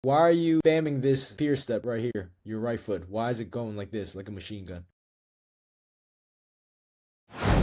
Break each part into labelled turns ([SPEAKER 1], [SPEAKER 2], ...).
[SPEAKER 1] Why are you spamming this pier step right here? Your right foot. Why is it going like this, like a machine gun?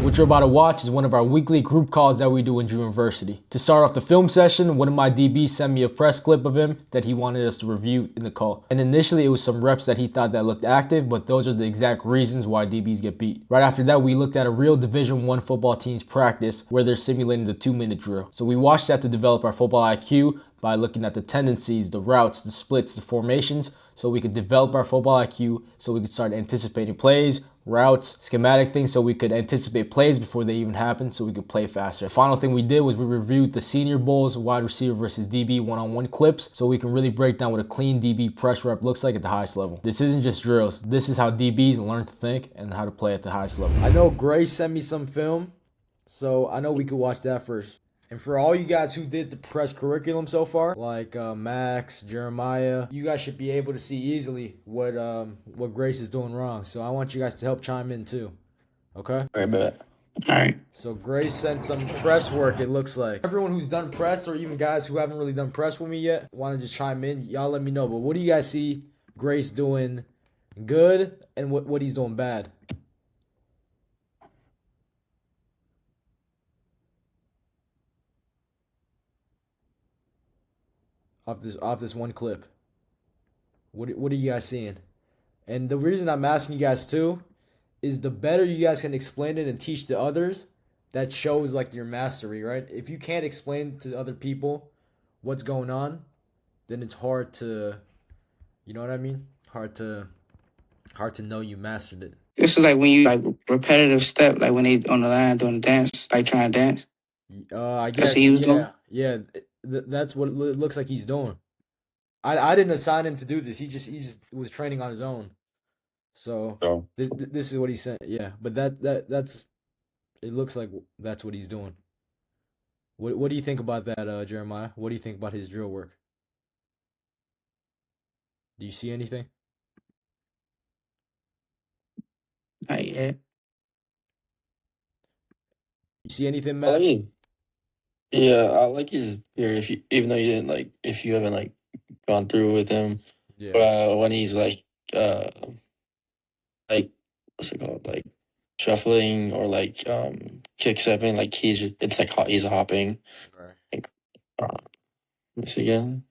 [SPEAKER 1] What you're about to watch is one of our weekly group calls that we do in Dreamaversity. To start off the film session, one of my DBs sent me a press clip of him that he wanted us to review in the call. And initially it was some reps that he thought that looked active, but those are the exact reasons why DBs get beat. Right after that, we looked at a real Division 1 football team's practice where they're simulating the 2-minute drill. So we watched that to develop our football IQ by looking at the tendencies, the routes, the splits, the formations, so we could develop our football IQ, so we could start anticipating plays, routes, schematic things, so we could anticipate plays before they even happen, so we could play faster. The final thing we did was we reviewed the Senior Bowl's wide receiver versus DB one-on-one clips, so we can really break down what a clean DB press rep looks like at the highest level. This isn't just drills. This is how DBs learn to think and how to play at the highest level. I know Gray sent me some film, so I know we could watch that first. And for all you guys who did the press curriculum so far, like Max, Jeremiah, you guys should be able to see easily what Grace is doing wrong. So I want you guys to help chime in too. Okay?
[SPEAKER 2] Right, bet. All right.
[SPEAKER 1] So Grace sent some press work, it looks like. Everyone who's done press, or even guys who haven't really done press with me yet, want to just chime in. Y'all let me know. But what do you guys see Grace doing good and what he's doing bad? Off this one clip. What are you guys seeing? And the reason I'm asking you guys too is the better you guys can explain it and teach to others, that shows like your mastery, right? If you can't explain to other people what's going on, then it's hard to, you know what I mean? Hard to know you mastered it.
[SPEAKER 2] This is like when you like repetitive step, like when they on the line doing dance, like trying to dance.
[SPEAKER 1] I
[SPEAKER 2] That's what
[SPEAKER 1] guess
[SPEAKER 2] he was doing.
[SPEAKER 1] yeah. That's what it looks like he's doing. I didn't assign him to do this. He just was training on his own. So
[SPEAKER 3] So
[SPEAKER 1] this is what he said. Yeah, but that's it looks like that's what he's doing. What do you think about that, Jeremiah? What do you think about his drill work? Do you see anything?
[SPEAKER 2] Like, yeah.
[SPEAKER 1] You see anything,
[SPEAKER 4] I like
[SPEAKER 1] Max?
[SPEAKER 4] his, yeah, I like his fear if you even though you didn't like if you haven't like gone through with him.
[SPEAKER 1] Yeah.
[SPEAKER 4] But when he's uh like what's it called? Like shuffling or like kick stepping, like it's like he's hopping.
[SPEAKER 1] Right.
[SPEAKER 4] Like uh let me see again.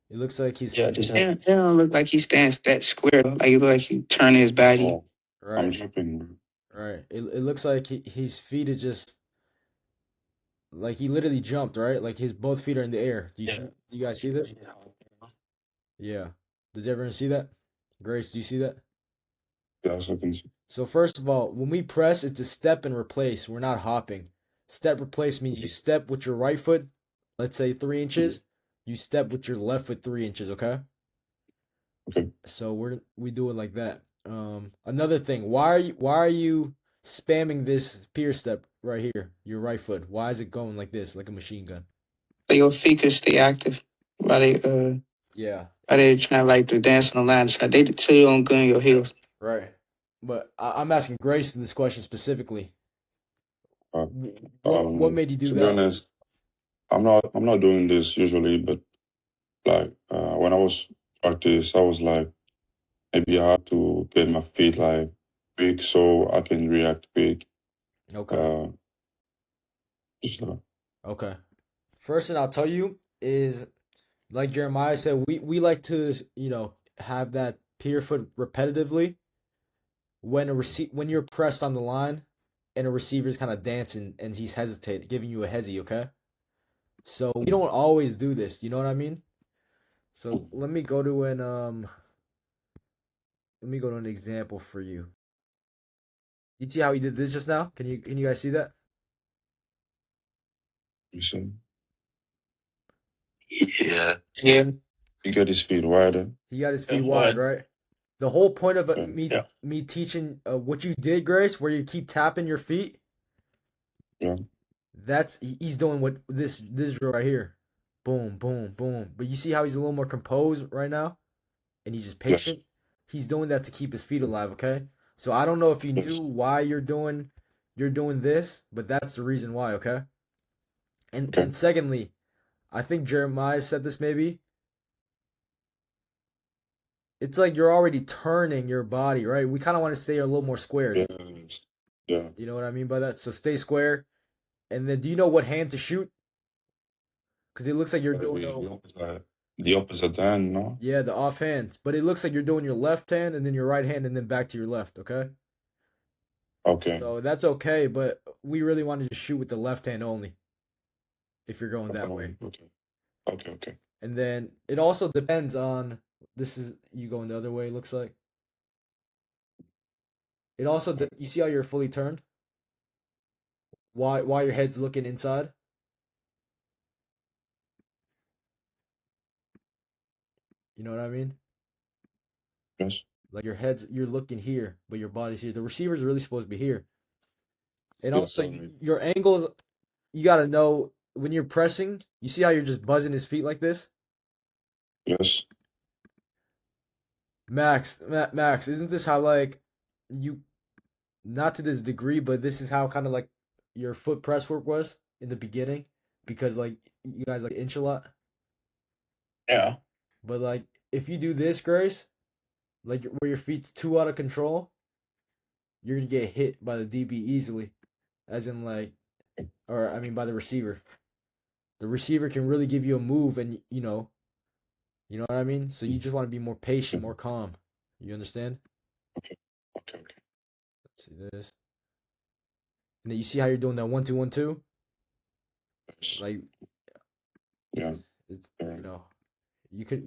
[SPEAKER 1] It looks like
[SPEAKER 4] Yeah, just
[SPEAKER 2] Yeah, it don't look like he stands that square. Like it look like he turning his body.
[SPEAKER 3] oh, I'm
[SPEAKER 1] right,
[SPEAKER 3] jumping.
[SPEAKER 1] right. It looks like his feet is just like he literally jumped, right? Like his both feet are in the air. Do you see?
[SPEAKER 4] yeah.
[SPEAKER 1] Do you guys see this? Yeah. Does everyone see that? Grace, do you see that?
[SPEAKER 3] Yes, I can see.
[SPEAKER 1] So first of all, when we press, it's a step and replace. We're not hopping. Step replace means you step with your right foot, let's say 3 inches. You step with your left foot 3 inches. Okay.
[SPEAKER 3] Okay.
[SPEAKER 1] So we do it like that. Another thing, why are you spamming this pier step right here? Your right foot. Why is it going like this, like a machine gun?
[SPEAKER 2] So your feet could stay active while
[SPEAKER 1] Yeah,
[SPEAKER 2] they trying like to dance on the line. So they so you don't gun your heels.
[SPEAKER 1] right. But I'm asking Grayson this question specifically.
[SPEAKER 3] Uh,
[SPEAKER 1] What made you do
[SPEAKER 3] to be
[SPEAKER 1] that?
[SPEAKER 3] honest, I'm not doing this usually, but like when I was practice, I was like maybe I have to get my feet like quick so I can react quick.
[SPEAKER 1] Okay,
[SPEAKER 3] Uh, just
[SPEAKER 1] okay. First thing I'll tell you is, like Jeremiah said, we like to have that pier foot repetitively when you're pressed on the line and a receiver's kind of dancing and he's hesitating, giving you a hezzy, okay? So we don't always do this, you know what I mean? So let me go to an example for you. You see how he did this just now? Can you guys see that?
[SPEAKER 3] listen.
[SPEAKER 4] Yeah.
[SPEAKER 2] Yeah.
[SPEAKER 3] He got his feet wider.
[SPEAKER 1] He got his
[SPEAKER 4] Yeah,
[SPEAKER 1] feet wide,
[SPEAKER 4] wide.
[SPEAKER 1] right? The whole point of
[SPEAKER 3] Okay.
[SPEAKER 1] me
[SPEAKER 4] Yeah.
[SPEAKER 1] me teaching what you did, Grace, where you keep tapping your feet,
[SPEAKER 3] Yeah.
[SPEAKER 1] he's doing what this drill right here. Boom, boom, boom. But you see how he's a little more composed right now? And he's just
[SPEAKER 3] Yes.
[SPEAKER 1] patient. He's doing that to keep his feet alive, okay? So I don't know if you knew
[SPEAKER 3] Yes.
[SPEAKER 1] why you're doing this, but that's the reason why, okay? And
[SPEAKER 3] Okay.
[SPEAKER 1] and secondly, I think Jeremiah said this maybe. It's like you're already turning your body, right? We kind of want to stay a little more squared.
[SPEAKER 3] Yes. Yeah.
[SPEAKER 1] You know what I mean by that? So stay square. And then do you know what hand to shoot? Because it looks like you're doing
[SPEAKER 3] The opposite hand, no?
[SPEAKER 1] yeah, the off hands. But it looks like you're doing your left hand and then your right hand and then back to your left, okay?
[SPEAKER 3] Okay.
[SPEAKER 1] So that's okay, but we really wanted to shoot with the left hand only if you're going that way.
[SPEAKER 3] Okay. Okay.
[SPEAKER 1] And then it also depends on this is you going the other way, it looks like. It also you see how you're fully turned? Why your head's looking inside? You know what I mean?
[SPEAKER 3] Yes.
[SPEAKER 1] Like you're looking here, but your body's here. The receiver's really supposed to be here. And
[SPEAKER 3] Yes,
[SPEAKER 1] also
[SPEAKER 3] alright.
[SPEAKER 1] your angles, you gotta know when you're pressing. You see how you're just buzzing his feet like this,
[SPEAKER 3] Yes.
[SPEAKER 1] Max. Isn't this how like you not to this degree, but this is how kind of like your foot press work was in the beginning because like you guys like inch a lot.
[SPEAKER 4] Yeah.
[SPEAKER 1] But like if you do this, Grace, like where your feet's too out of control, you're gonna get hit by the DB easily, as in like, or I mean by the receiver. The receiver can really give you a move, and you know what I mean. So you just want to be more patient, more calm. You understand?
[SPEAKER 3] Okay.
[SPEAKER 1] Let's see this, and then you see how you're doing that 1-2-1-2.
[SPEAKER 3] Yes.
[SPEAKER 1] Like
[SPEAKER 3] Yeah.
[SPEAKER 1] it's
[SPEAKER 3] Alright.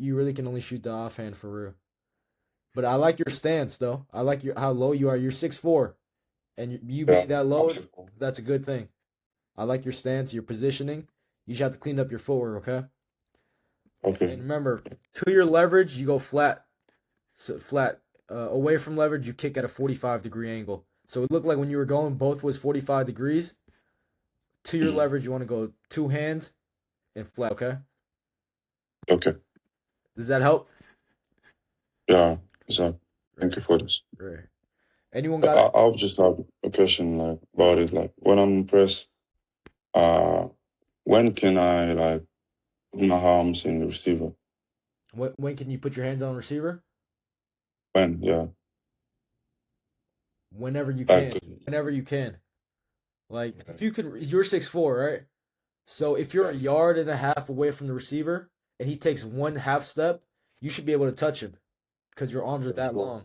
[SPEAKER 1] you really can only shoot the offhand for real. But I like your stance though. I like how low you are. You're 6'4", and you
[SPEAKER 3] Yeah.
[SPEAKER 1] being that low,
[SPEAKER 3] Absolutely.
[SPEAKER 1] that's a good thing. I like your stance, your positioning. You just have to clean up your footwork, okay?
[SPEAKER 3] Okay.
[SPEAKER 1] And remember, to your leverage, you go flat. So flat. Away from leverage, you kick at a 45-degree angle. So it looked like when you were going, both was 45 degrees. To your leverage, you want to go two hands and flat, okay?
[SPEAKER 3] Okay.
[SPEAKER 1] Does that help?
[SPEAKER 3] Yeah. So thank
[SPEAKER 1] Right,
[SPEAKER 3] you for this.
[SPEAKER 1] right. Anyone
[SPEAKER 3] I,
[SPEAKER 1] got it?
[SPEAKER 3] I'll just have a question like about it. Like when I'm pressed, uh, when can I like put my arms in the receiver?
[SPEAKER 1] When can you put your hands on receiver?
[SPEAKER 3] When? Yeah.
[SPEAKER 1] Whenever you
[SPEAKER 3] Like.
[SPEAKER 1] can. Whenever you can. Like, if you can, you're 6'4", right? So if you're a yard and a half away from the receiver and he takes one half step, you should be able to touch him because your arms are that long.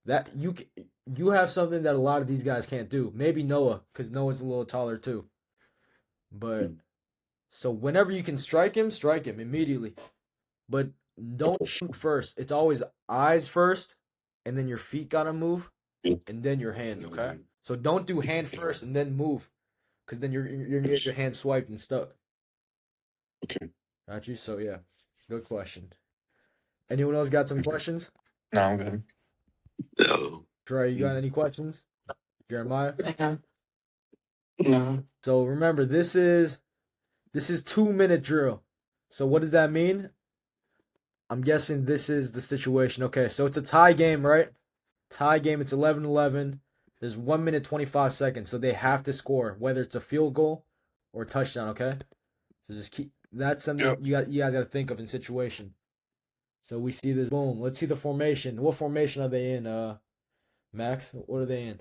[SPEAKER 1] That you have something that a lot of these guys can't do. Maybe Noah, because Noah's a little taller too. But so whenever you can strike him immediately. But don't shoot first. It's always eyes first, and then your feet gotta move, and then your hands. Okay. So don't do hand first and then move, because then you're gonna get your hand swiped and stuck.
[SPEAKER 3] Okay.
[SPEAKER 1] Got you. So yeah, good question. Anyone else got some questions?
[SPEAKER 4] No, I'm good.
[SPEAKER 2] No.
[SPEAKER 1] Trey, you got any questions? Jeremiah.
[SPEAKER 2] No.
[SPEAKER 1] So remember, this is 2-minute drill. So what does that mean? I'm guessing this is the situation. Okay, so it's a tie game, right? Tie game, it's 11-11. There's 1 minute 25 seconds, so they have to score, whether it's a field goal or a touchdown, okay? So just keep that's something
[SPEAKER 4] Yep.
[SPEAKER 1] you guys gotta think of in situation. So we see this boom. Let's see the formation. What formation are they in, Max? What are they in?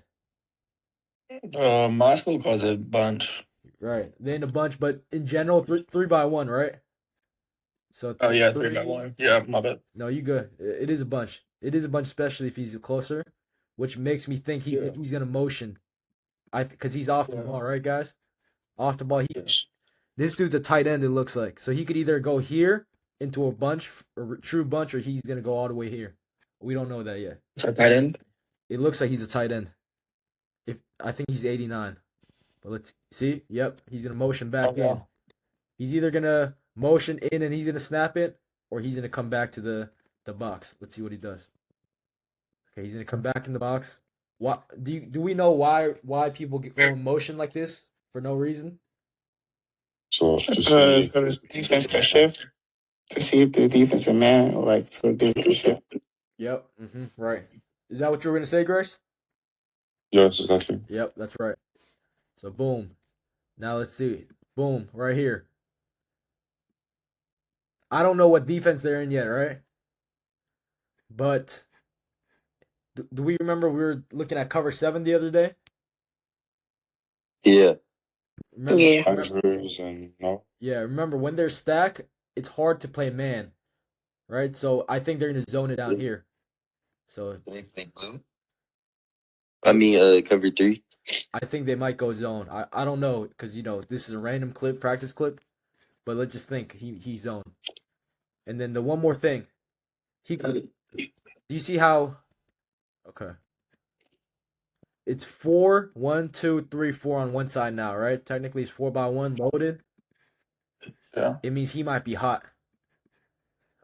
[SPEAKER 4] My school calls it bunch.
[SPEAKER 1] Right. They in a bunch, but in general, three by one, right? So
[SPEAKER 4] Oh yeah,
[SPEAKER 1] 3 by 1.
[SPEAKER 4] 3-by-1. Yeah, my bad.
[SPEAKER 1] No, you good. It is a bunch. It is a bunch, especially if he's closer, which makes me think he's gonna motion. Because he's off the ball, right, guys? Off the ball.
[SPEAKER 3] Yes.
[SPEAKER 1] This dude's a tight end. It looks like so he could either go here into a bunch, a true bunch, or he's gonna go all the way here. We don't know that yet.
[SPEAKER 4] Is that tight end?
[SPEAKER 1] It looks like he's a tight end. If I think he's 89, but let's see. Yep, he's gonna motion back in. He's either gonna motion in and he's gonna snap it, or he's gonna come back to the box. Let's see what he does. Okay, he's gonna come back in the box. What do we know why people go in motion like this for no reason?
[SPEAKER 3] So
[SPEAKER 2] Because so the defense can shift to see if the defensive man like so they can shift.
[SPEAKER 1] Yep. Right. Is that what you were gonna say, Grace?
[SPEAKER 3] yes, exactly.
[SPEAKER 1] Yep, that's right. So boom. Now let's see. Boom, right here. I don't know what defense they're in yet, right? But do we remember we were looking at cover 7 the other day?
[SPEAKER 5] Yeah.
[SPEAKER 1] Remember?
[SPEAKER 2] Yeah.
[SPEAKER 3] Injuries and no.
[SPEAKER 1] Yeah, remember when they're stacked, it's hard to play man, right? So I think they're gonna zone it down here. So
[SPEAKER 5] Cover 3.
[SPEAKER 1] I think they might go zone. I don't know because this is a random clip, practice clip, but let's just think he zone. And then the one more thing, do you see how? Okay, it's 4, 1, 2, 3, 4 on one side now, right? Technically, it's 4x1 loaded.
[SPEAKER 4] Yeah.
[SPEAKER 1] It means he might be hot.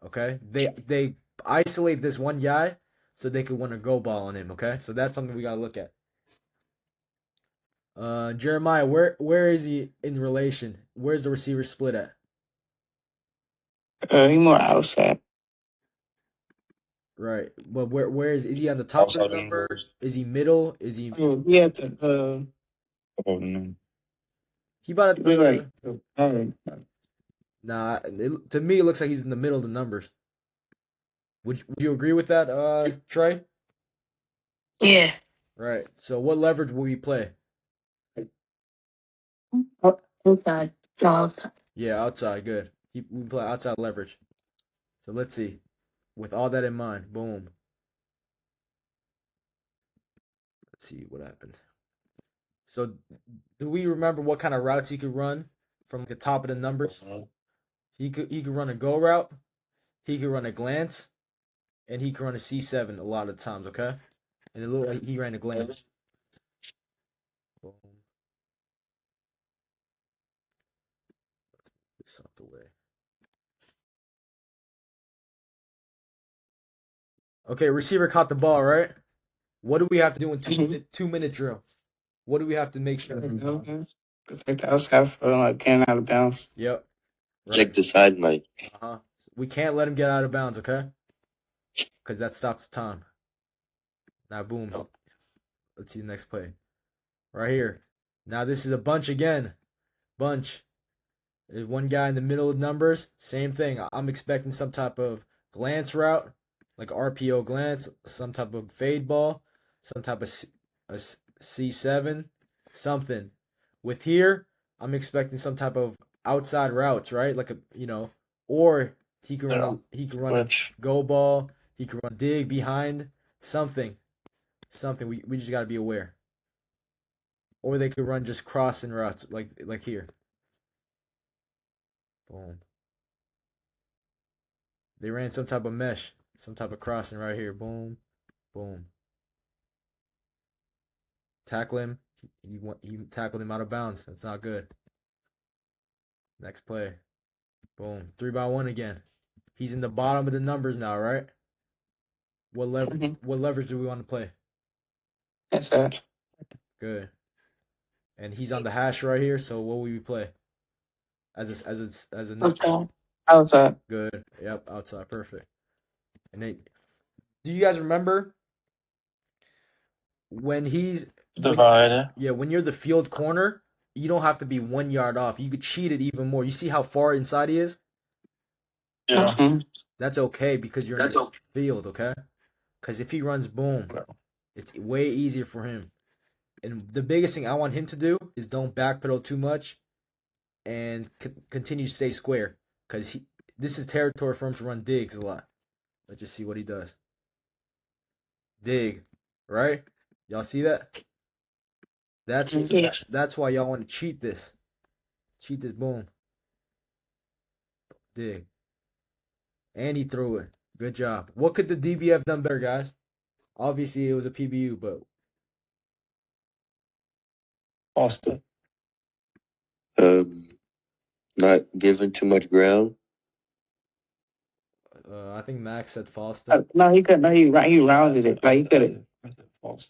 [SPEAKER 1] Okay, they isolate this one guy so they could win a go ball on him. Okay, so that's something we gotta look at. Jeremiah, where is he in relation? Where's the receiver split at?
[SPEAKER 2] He more outside.
[SPEAKER 1] Right, but where is he on the top of
[SPEAKER 3] Outside
[SPEAKER 1] the
[SPEAKER 3] the
[SPEAKER 1] number?
[SPEAKER 3] numbers.
[SPEAKER 1] Is he middle? Is he
[SPEAKER 2] He had to
[SPEAKER 3] About no.
[SPEAKER 1] he about at
[SPEAKER 2] be like
[SPEAKER 1] the nah? To me, it looks like he's in the middle of the numbers. Would you agree with that, Trey?
[SPEAKER 2] yeah.
[SPEAKER 1] Right. So what leverage will we play?
[SPEAKER 2] Inside. No, outside.
[SPEAKER 1] Yeah, outside. Good. We play outside leverage. So let's see. With all that in mind, boom. Let's see what happened. So, do we remember what kind of routes he could run from the top of the numbers? He could run a go route, he could run a glance, and he could run a C7 a lot of times. Okay, and it looked like he ran a glance. Boom. This out the way. Okay, receiver caught the ball, right? What do we have to do in 2 minute drill? What do we have to make sure?
[SPEAKER 2] Protect the outside for like getting out of bounds.
[SPEAKER 1] Yep.
[SPEAKER 5] Check the side, Mike.
[SPEAKER 1] Uh-huh. We can't let him get out of bounds, okay? Because that stops time. Now, boom. Let's see the next play. Right here. Now, this is a bunch again. Bunch. There's one guy in the middle of numbers. Same thing. I'm expecting some type of glance route, like RPO glance, some type of fade ball, some type of C7, something. With here, I'm expecting some type of outside routes, right? Like or he can run a go ball, he can run dig behind, something. We just gotta be aware. Or they could run just crossing routes like here. Boom. They ran some type of mesh, some type of crossing right here. Boom, boom. Tackle him. He tackled him out of bounds. That's not good. Next play. Boom. 3x1 again. He's in the bottom of the numbers now, right? What leverage do we want to play?
[SPEAKER 2] That's it.
[SPEAKER 1] Good. And he's on the hash right here. So what will we play? As a
[SPEAKER 2] Outside. Outside.
[SPEAKER 1] Good. Yep. Outside. Perfect. And do you guys remember when he's
[SPEAKER 4] Divide.
[SPEAKER 1] when you're the field corner, you don't have to be 1 yard off. You could cheat it even more. You see how far inside he is?
[SPEAKER 4] Yeah.
[SPEAKER 2] Mhm.
[SPEAKER 1] That's okay because you're in the field, okay? Because if he runs boom, it's way easier for him. And the biggest thing I want him to do is don't backpedal too much and continue to stay square. Because this is territory for him to run digs a lot. Let's just see what he does. Dig, right? Y'all see that? That's why y'all want to cheat this. Cheat this boom. Dig. And he threw it. Good job. What could the DB have done better, guys? Obviously, it was a PBU, but
[SPEAKER 4] Austin.
[SPEAKER 5] Not giving too much ground.
[SPEAKER 1] I think Max said false step.
[SPEAKER 2] No, he couldn't. No, he rounded it. Like he could have.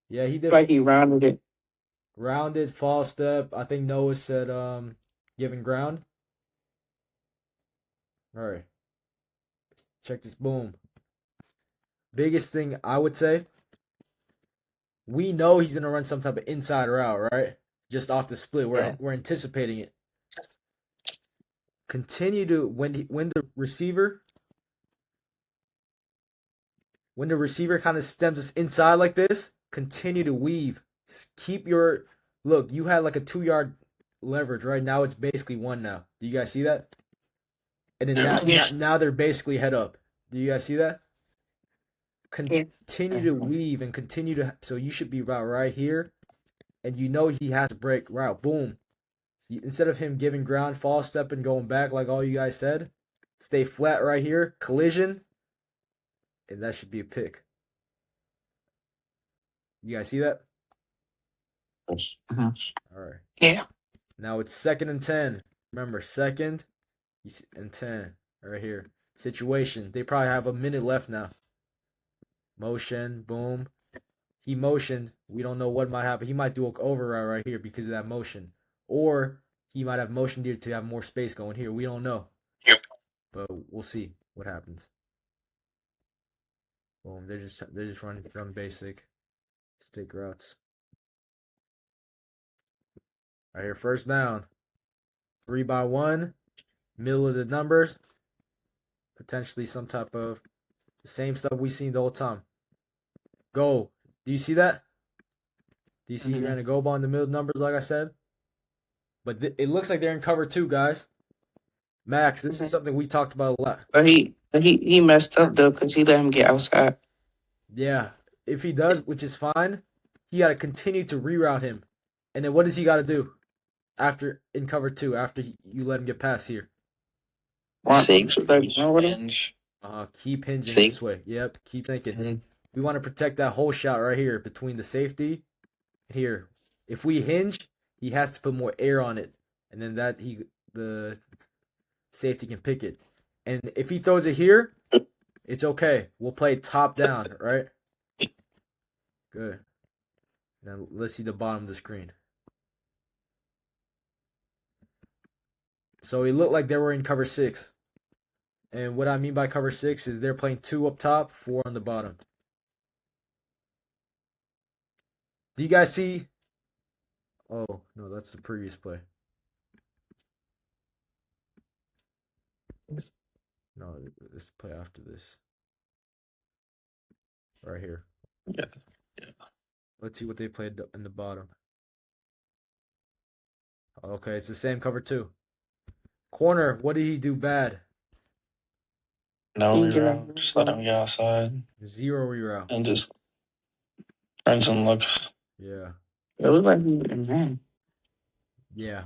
[SPEAKER 1] Yeah, he did.
[SPEAKER 2] Like he rounded it.
[SPEAKER 1] Rounded, false step. I think Noah said giving ground. All right. Check this. Boom. Biggest thing I would say, we know he's gonna run some type of inside route, right? Just off the split. We're anticipating it. Continue to when the receiver when the receiver kind of stems us inside like this, continue to weave. Keep your look. You had like a 2 yard leverage, right? Now it's basically one. Now, do you guys see that? And then now they're basically head up. Do you guys see that? Continue to weave and continue to. So you should be about right here, and you know he has to break route. Boom. So instead of him giving ground, false step, and going back like all you guys said, stay flat right here. Collision, and that should be a pick. You guys see that?
[SPEAKER 3] Yes.
[SPEAKER 1] All right.
[SPEAKER 6] Yeah.
[SPEAKER 1] Now it's 2nd and 10. Remember, 2nd and 10 right here. Situation. They probably have a minute left now. Motion. Boom. He motioned. We don't know what might happen. He might do an override right here because of that motion. Or he might have motioned here to have more space going here. We don't know.
[SPEAKER 6] Yep.
[SPEAKER 1] But we'll see what happens. Boom. They're just running basic stick routes. Right here, 1st down. 3-by-1. Middle of the numbers. Potentially some type of the same stuff we've seen the whole time. Go. Do you see that? Do you see he ran a go ball in the middle of the numbers like I said? But it looks like they're in cover 2, guys. Max, this is something we talked about a lot.
[SPEAKER 6] But he messed up though because he let him get outside.
[SPEAKER 1] Yeah. If he does, which is fine, he got to continue to reroute him. And then what does he got to do after in cover 2 after you let him get past here?
[SPEAKER 5] Sink.
[SPEAKER 4] Hinge.
[SPEAKER 1] Keep hinging
[SPEAKER 5] Sink.
[SPEAKER 1] this way. Yep, keep thinking. We want to protect that whole shot right here between the safety here. If we hinge, he has to put more air on it, and then the safety can pick it. And if he throws it here, it's okay. We'll play top down, right? Good. Now let's see the bottom of the screen. So it looked like they were in cover 6. And what I mean by cover 6 is they're playing 2 up top, 4 on the bottom. Do you guys see? Oh, no, that's the previous play. No, this play after this. Right here.
[SPEAKER 4] Yeah.
[SPEAKER 1] Let's see what they played in the bottom. Okay, it's the same cover 2. Corner, what did he do bad?
[SPEAKER 4] No
[SPEAKER 6] Hinge
[SPEAKER 4] reroute.
[SPEAKER 6] him.
[SPEAKER 4] Just let him get outside
[SPEAKER 1] 0 reroute.
[SPEAKER 4] and just turn some looks.
[SPEAKER 1] Yeah.
[SPEAKER 6] It looked like he was man.
[SPEAKER 1] Yeah.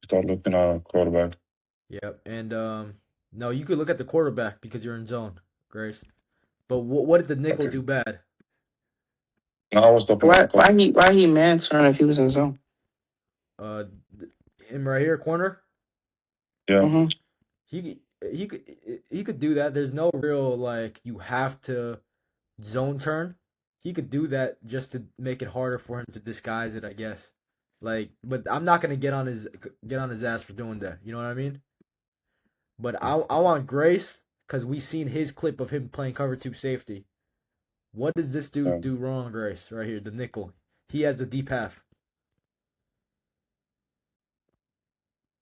[SPEAKER 3] Start looking at quarterback.
[SPEAKER 1] Yep. And no, you could look at the quarterback because you're in zone, Grace. But what did the nickel
[SPEAKER 3] Okay.
[SPEAKER 1] do bad?
[SPEAKER 3] No, I was talking about
[SPEAKER 6] Why he man turn if he was in zone?
[SPEAKER 1] Him right here, corner.
[SPEAKER 3] Yeah.
[SPEAKER 6] Mm-hmm.
[SPEAKER 1] He could do that. There's no real like you have to zone turn. He could do that just to make it harder for him to disguise it, I guess. Like, but I'm not gonna get on his ass for doing that. You know what I mean? But I want Grace because we seen his clip of him playing cover 2 safety. What does this dude do wrong, Grace? Right here, the nickel. He has the deep half.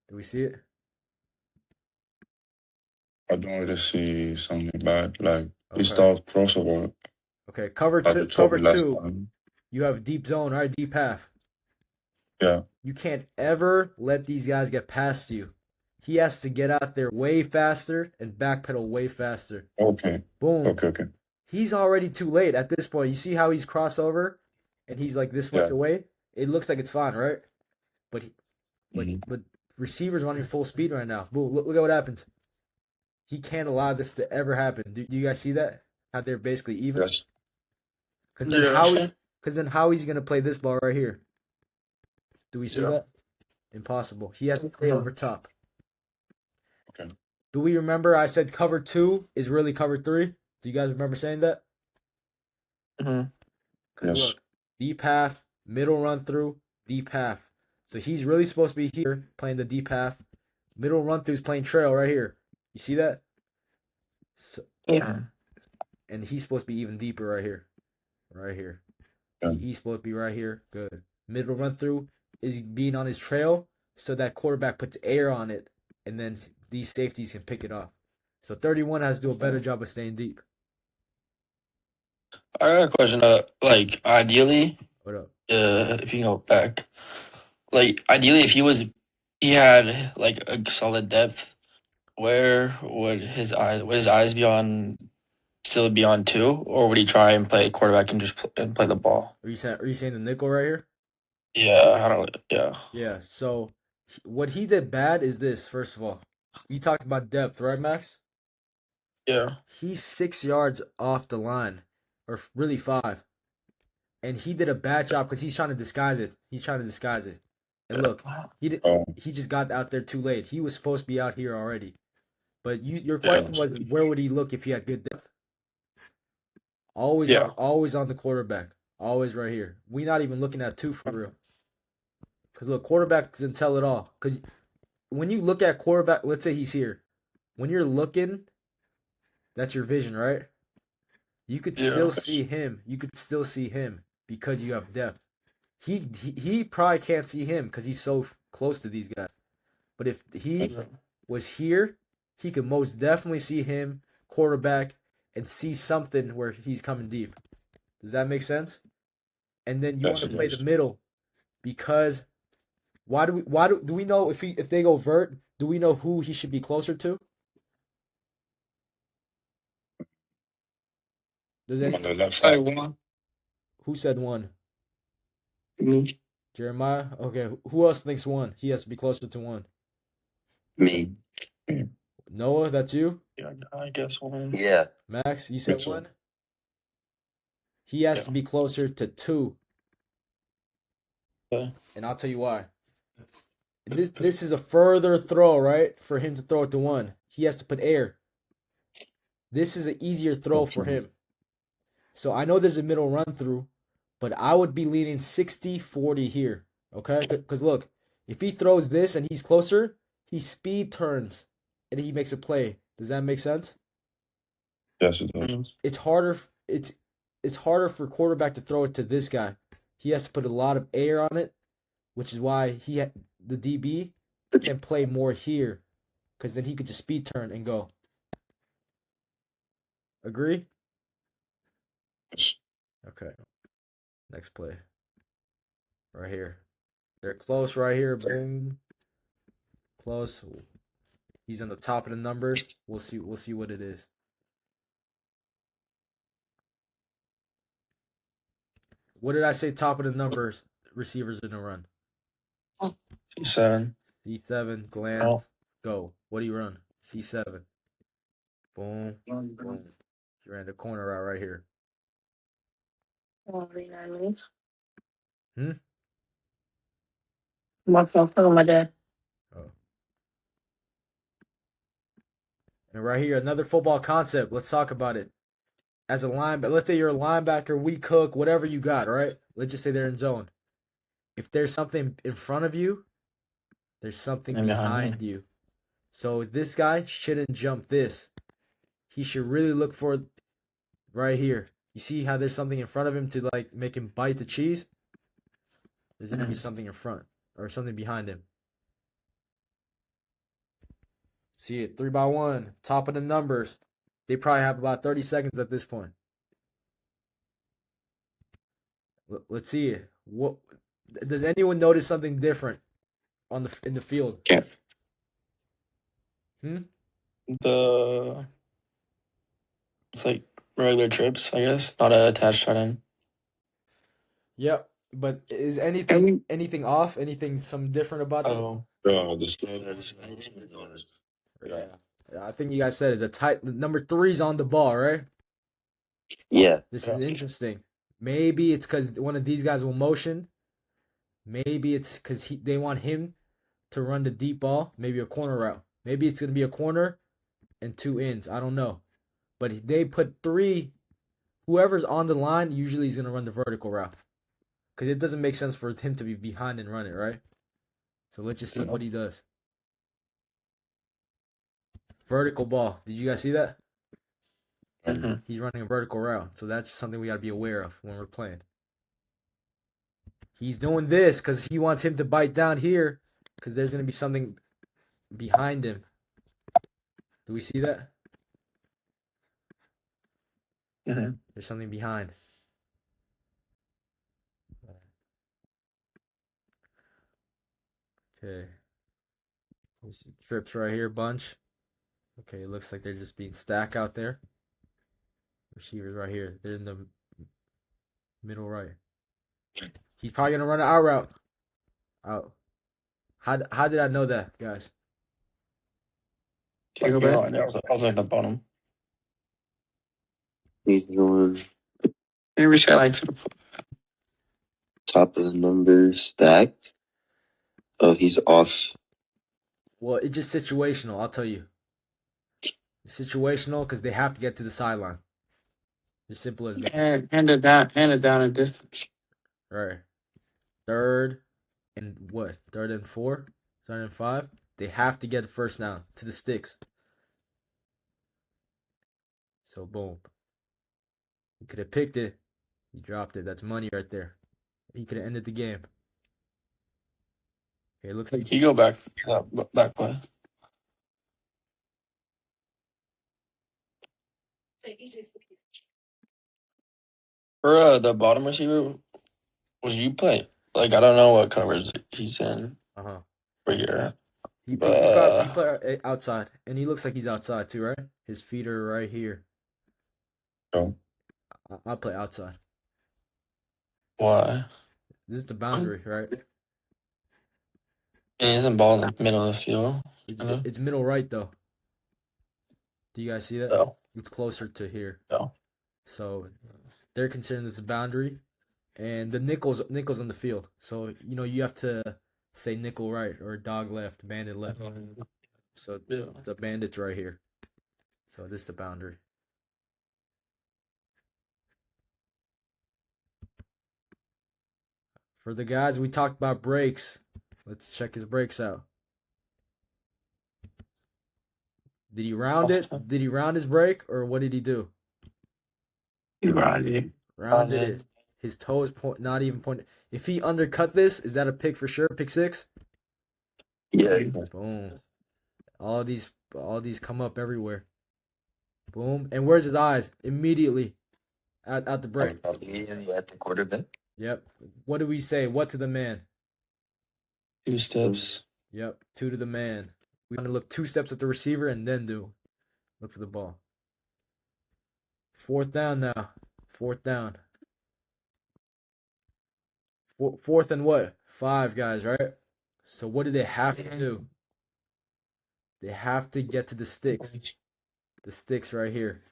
[SPEAKER 1] Do we see it?
[SPEAKER 3] I don't really see something bad. Like
[SPEAKER 1] Okay.
[SPEAKER 3] he started crossover
[SPEAKER 1] Okay, cover
[SPEAKER 3] at the
[SPEAKER 1] 2.
[SPEAKER 3] top
[SPEAKER 1] Cover
[SPEAKER 3] last
[SPEAKER 1] 2.
[SPEAKER 3] time.
[SPEAKER 1] You have deep zone, right? Deep half.
[SPEAKER 3] Yeah.
[SPEAKER 1] You can't ever let these guys get past you. He has to get out there way faster and backpedal way faster.
[SPEAKER 3] Okay.
[SPEAKER 1] Boom.
[SPEAKER 3] Okay.
[SPEAKER 1] He's already too late at this point. You see how he's crossover and he's like this much
[SPEAKER 3] Yeah.
[SPEAKER 1] away? It looks like it's fine, right? But
[SPEAKER 3] Mhm.
[SPEAKER 1] but receivers running full speed right now. Boom, look at what happens. He can't allow this to ever happen. Do you guys see that? How they're basically even?
[SPEAKER 3] Yes.
[SPEAKER 1] Because then how he's gonna play this ball right here? Do we see
[SPEAKER 3] Yeah.
[SPEAKER 1] that? Impossible. He has to stay over top.
[SPEAKER 3] Okay.
[SPEAKER 1] Do we remember I said cover 2 is really cover 3? Do you guys remember saying that?
[SPEAKER 4] Mm-hmm.
[SPEAKER 1] 'Cause
[SPEAKER 3] Yes.
[SPEAKER 1] look, deep half, middle run through, deep half. So he's really supposed to be here playing the deep half. Middle run through is playing trail right here. You see that? So,
[SPEAKER 6] Yeah.
[SPEAKER 1] and he's supposed to be even deeper right here. Right here.
[SPEAKER 3] Yeah.
[SPEAKER 1] He's supposed to be right here. Good. Middle run through is being on his trail so that quarterback puts air on it and then these safeties can pick it off. So 31 has to do a better job of staying deep.
[SPEAKER 4] I got a question. Like ideally,
[SPEAKER 1] What up?
[SPEAKER 4] if you can go back, like ideally, if he had like a solid depth, where would his eyes be on, still be on two, or would he try and play quarterback and just and play the ball?
[SPEAKER 1] Are you saying the nickel right here?
[SPEAKER 4] Yeah, I don't. Yeah,
[SPEAKER 1] Yeah. So what he did bad is this. First of all, you talked about depth, right, Max?
[SPEAKER 4] yeah,
[SPEAKER 1] He's 6 yards off the line, or really 5, and he did a bad job because he's trying to disguise it. He's trying to disguise it. And look,
[SPEAKER 3] Um,
[SPEAKER 1] he just got out there too late. He was supposed to be out here already. But your
[SPEAKER 3] yeah,
[SPEAKER 1] question was, where would he look if he had good depth? Always
[SPEAKER 4] Yeah.
[SPEAKER 1] always on the quarterback. Always right here. We not even looking at 2 for real. Because look, quarterback doesn't tell it all. Because when you look at quarterback, let's say he's here. When you're looking, that's your vision, right? You could
[SPEAKER 4] Yeah.
[SPEAKER 1] still see him. You could still see him because you have depth. He probably can't see him because he's so close to these guys. But if he was here, he could most definitely see him, quarterback, and see something where he's coming deep. Does that make sense? And then you
[SPEAKER 3] Yes,
[SPEAKER 1] want to
[SPEAKER 3] it
[SPEAKER 1] play
[SPEAKER 3] does.
[SPEAKER 1] the middle because why do we know if they go vert, do we know who he should be closer to? Does
[SPEAKER 3] on
[SPEAKER 1] any
[SPEAKER 3] the left
[SPEAKER 6] Sorry,
[SPEAKER 3] side.
[SPEAKER 6] one.
[SPEAKER 1] who said 1?
[SPEAKER 6] Me.
[SPEAKER 1] Jeremiah? Okay, who else thinks 1? He has to be closer to 1.
[SPEAKER 5] Me.
[SPEAKER 1] Noah, that's you?
[SPEAKER 4] Yeah, I guess one.
[SPEAKER 5] Yeah.
[SPEAKER 1] Max, you
[SPEAKER 3] Me
[SPEAKER 1] said
[SPEAKER 3] too.
[SPEAKER 1] 1? He has
[SPEAKER 4] Yeah.
[SPEAKER 1] to be closer to 2.
[SPEAKER 4] Okay.
[SPEAKER 1] And I'll tell you why. This is a further throw, right? For him to throw it to 1. He has to put air. This is an easier throw for him. So I know there's a middle run through, but I would be leaning 60-40 here. Okay? Because look, if he throws this and he's closer, he speed turns and he makes a play. Does that make sense?
[SPEAKER 3] Yes, it does.
[SPEAKER 4] Mhm.
[SPEAKER 1] It's harder for quarterback to throw it to this guy. He has to put a lot of air on it, which is why the DB can play more here, because then he could just speed turn and go. Agree?
[SPEAKER 3] Yes.
[SPEAKER 1] Okay. Next play. Right here. They're close right here. Boom. Close. He's on the top of the numbers. We'll see what it is. What did I say top of the numbers receivers in the run?
[SPEAKER 4] C7.
[SPEAKER 1] C7, glance, go. What do you run? C7. Boom. Boom. You ran the corner route right here. Hmm?
[SPEAKER 6] My phone from my dad.
[SPEAKER 1] Oh. And right here, another football concept. Let's talk about it. As a linebacker, let's say you're a linebacker, weak hook, whatever you got, right? Let's just say they're in zone. If there's something in front of you, there's something
[SPEAKER 4] And behind
[SPEAKER 1] behind you. So this guy shouldn't jump this. He should really look for right here. You see how there's something in front of him to like make him bite the cheese? There's gonna be something in front or something behind him. See it, 3x1, top of the numbers. They probably have about 30 seconds at this point. Let's see it. What does anyone notice something different in the field?
[SPEAKER 2] Yeah.
[SPEAKER 4] The it's like regular trips, I guess, not a attached tight end.
[SPEAKER 1] Yep. But is
[SPEAKER 2] Every-
[SPEAKER 1] anything off? Anything some different about that?
[SPEAKER 4] Oh,
[SPEAKER 3] The sliders.
[SPEAKER 1] Yeah. I think you guys said it. The number 3's on the ball, right?
[SPEAKER 5] Yeah.
[SPEAKER 1] This is interesting. Maybe it's because one of these guys will motion. Maybe it's because they want him to run the deep ball. Maybe a corner route. Maybe it's gonna be a corner and 2 ends. I don't know. But they put 3. Whoever's on the line usually is gonna run the vertical route. Because it doesn't make sense for him to be behind and run it, right? So let's just see what he does. Vertical ball. Did you guys see that?
[SPEAKER 4] mhm.
[SPEAKER 1] He's running a vertical route. So that's something we got to be aware of when we're playing. He's doing this because he wants him to bite down here because there's going to be something behind him. Do we see that?
[SPEAKER 4] Mhm.
[SPEAKER 1] There's something behind. Okay. There's trips right here, bunch. Okay, it looks like they're just being stacked out there. Receivers right here. They're in the middle right. He's probably gonna run an out route. Out. How did I know that, guys?
[SPEAKER 6] Can I go
[SPEAKER 4] No
[SPEAKER 6] back?
[SPEAKER 4] idea. I was at the bottom.
[SPEAKER 5] He's going
[SPEAKER 6] Maybe we should like to the
[SPEAKER 5] top of the numbers stacked. Oh, he's off.
[SPEAKER 1] Well, it's just situational. I'll tell you. It's situational because they have to get to the sideline. As simple as that.
[SPEAKER 6] hand it down a distance.
[SPEAKER 1] Right. Third and what? Third and 4? Third and 5? They have to get the first down to the sticks. So boom. He could have picked it. He dropped it. That's money right there. He could have ended the game. Okay, it looks like
[SPEAKER 4] Can you go back? Back play. For the bottom receiver, was you play? Like I don't know what coverage he's in
[SPEAKER 1] uh-huh.
[SPEAKER 4] for your.
[SPEAKER 1] He
[SPEAKER 4] Uh,
[SPEAKER 1] play outside, and he looks like he's outside too, right? His feet are right here.
[SPEAKER 3] No.
[SPEAKER 1] I'll play outside.
[SPEAKER 4] why?
[SPEAKER 1] This is the boundary, right?
[SPEAKER 4] He isn't ball in the middle of the field.
[SPEAKER 1] It's middle right though. Do you guys see that?
[SPEAKER 4] No,
[SPEAKER 1] It's closer to here.
[SPEAKER 4] no.
[SPEAKER 1] So they're considering this a boundary, and the nickel's on the field. So you have to say nickel right or dog left, bandit left. So
[SPEAKER 4] Yeah.
[SPEAKER 1] the bandit's right here. So this is the boundary. For the guys, we talked about breaks. Let's check his breaks out. Did he round it? Did he round his break, or what did he do?
[SPEAKER 6] You rounded.
[SPEAKER 1] Rounded it. His toes point, not even pointed. If he undercut this, is that a pick for sure? Pick 6?
[SPEAKER 5] Yeah.
[SPEAKER 1] Boom. All these come up everywhere. Boom. And where's his eyes? Immediately at the break.
[SPEAKER 5] Immediately at the quarterback.
[SPEAKER 1] Yep. What do we say? What to the man?
[SPEAKER 4] 2 steps.
[SPEAKER 1] Yep. 2 to the man. We want to look 2 steps at the receiver and then look for the ball. 4th down now. 4th down. 4th and what? 5, guys, right? So what do they have to do? They have to get to the sticks. The sticks right here.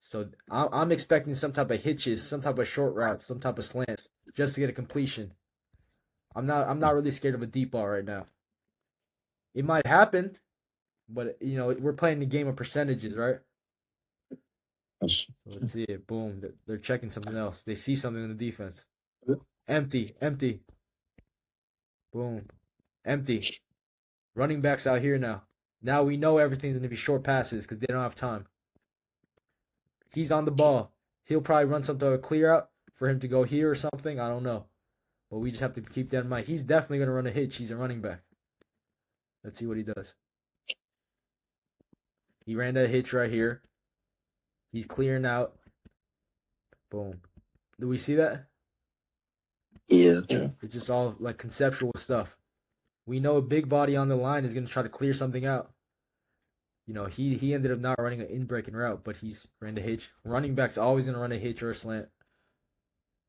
[SPEAKER 1] So I'm expecting some type of hitches, some type of short route, some type of slants, just to get a completion. I'm not really scared of a deep ball right now. It might happen, but we're playing the game of percentages, right?
[SPEAKER 3] Yes.
[SPEAKER 1] Let's see it. Boom. They're checking something else. They see something in the defense. Empty. Boom. Empty. Running backs out here now. Now we know everything's going to be short passes because they don't have time. He's on the ball. He'll probably run some type of clear out for him to go here or something. I don't know. But we just have to keep that in mind. He's definitely going to run a hitch. He's a running back. Let's see what he does. He ran that hitch right here. He's clearing out. Boom. Do we see that?
[SPEAKER 5] Yeah.
[SPEAKER 1] It's just all like conceptual stuff. We know a big body on the line is going to try to clear something out. He ended up not running an in-breaking route, but he's ran the hitch. Running back's always going to run a hitch or a slant.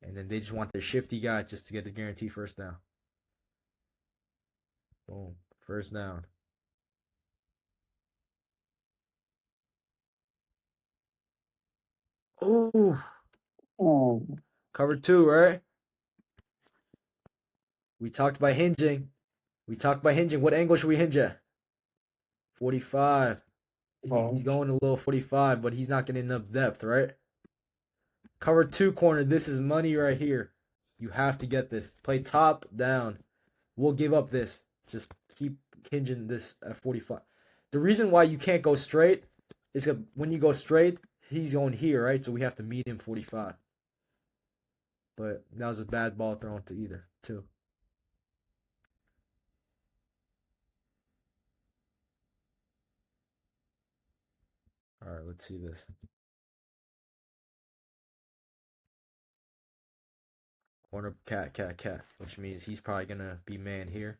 [SPEAKER 1] And then they just want their shifty guy just to get the guaranteed first down. Boom. First down. Oh. Cover 2, right? We talked about hinging. What angle should we hinge at? 45. He's going a little 45, but he's not getting enough depth, right? Cover 2 corner. This is money right here. You have to get this. Play top down. We'll give up this. Just keep hinging this at 45. The reason why you can't go straight is because when you go straight, he's going here, right? So we have to meet him 45. But that was a bad ball thrown to either, too. All right, let's see this. Corner cat, which means he's probably gonna be man here.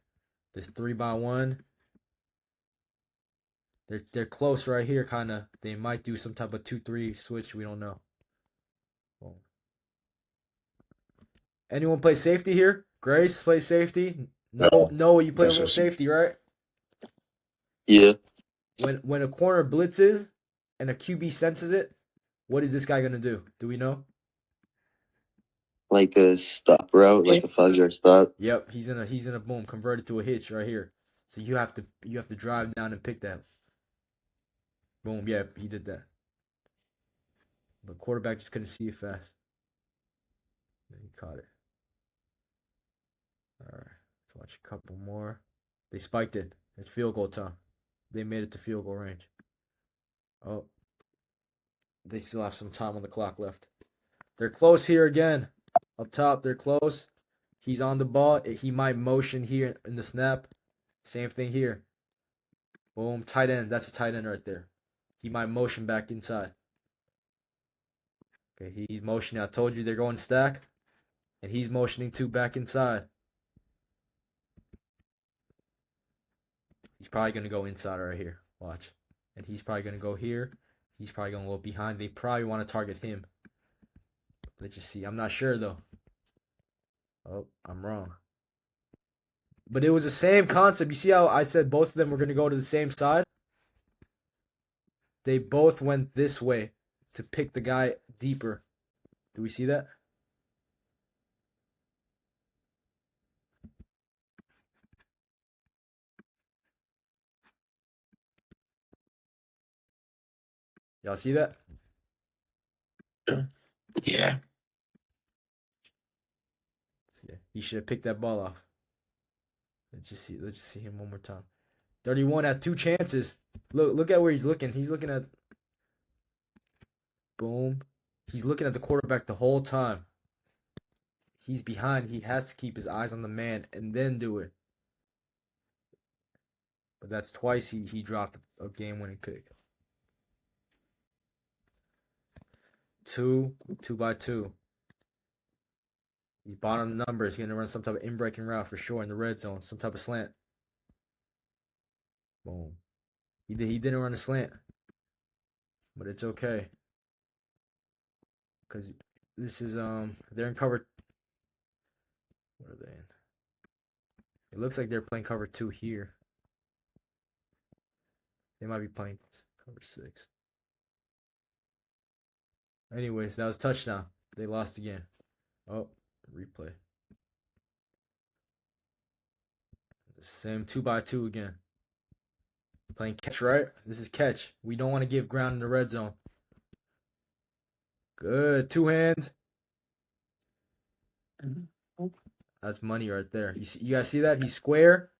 [SPEAKER 1] This 3-by-1. They're close right here, kinda. They might do some type of 2-3 switch. We don't know. Boom. Anyone play safety here? Grace play safety. No, you play a little safety, right?
[SPEAKER 5] Yeah.
[SPEAKER 1] When a corner blitzes and a QB senses it, what is this guy gonna do? Do we know?
[SPEAKER 5] Like a stop route, like a 5-yard stop.
[SPEAKER 1] Yep, he's gonna boom convert it to a hitch right here. So you have to drive down and pick that. Boom, yeah, he did that. But quarterback just couldn't see it fast. Then he caught it. All right, let's watch a couple more. They spiked it. It's field goal time. They made it to field goal range. Oh, they still have some time on the clock left. They're close here again. Up top, they're close. He's on the ball. He might motion here in the snap. Same thing here. Boom, tight end. That's a tight end right there. He might motion back inside. Okay, he's motioning. I told you they're going stack. And he's motioning too back inside. He's probably going to go inside right here. Watch. And he's probably going to go here. He's probably going to go behind. They probably want to target him. Let's just see. I'm not sure, though. Oh, I'm wrong. But it was the same concept. You see how I said both of them were going to go to the same side? They both went this way to pick the guy deeper. Do we see that? Y'all see that?
[SPEAKER 4] Yeah.
[SPEAKER 1] Yeah, he should have picked that ball off. Let's just see him one more time. 31 had 2 chances. Look at where he's looking. He's looking at boom. He's looking at the quarterback the whole time. He's behind. He has to keep his eyes on the man and then do it. But that's twice he dropped a game-winning pick. 2-by-2. He's bottom numbers. He's gonna run some type of in-breaking route for sure in the red zone. Some type of slant. Boom. He didn't run a slant. But it's okay. Because this is they're in cover. What are they in? It looks like they're playing cover 2 here. They might be playing cover 6. Anyways, that was touchdown. They lost again. Oh, replay. The same 2-by-2 again. Playing catch, right? This is catch. We don't want to give ground in the red zone. Good. 2 hands. That's money right there. You guys see that? He's square.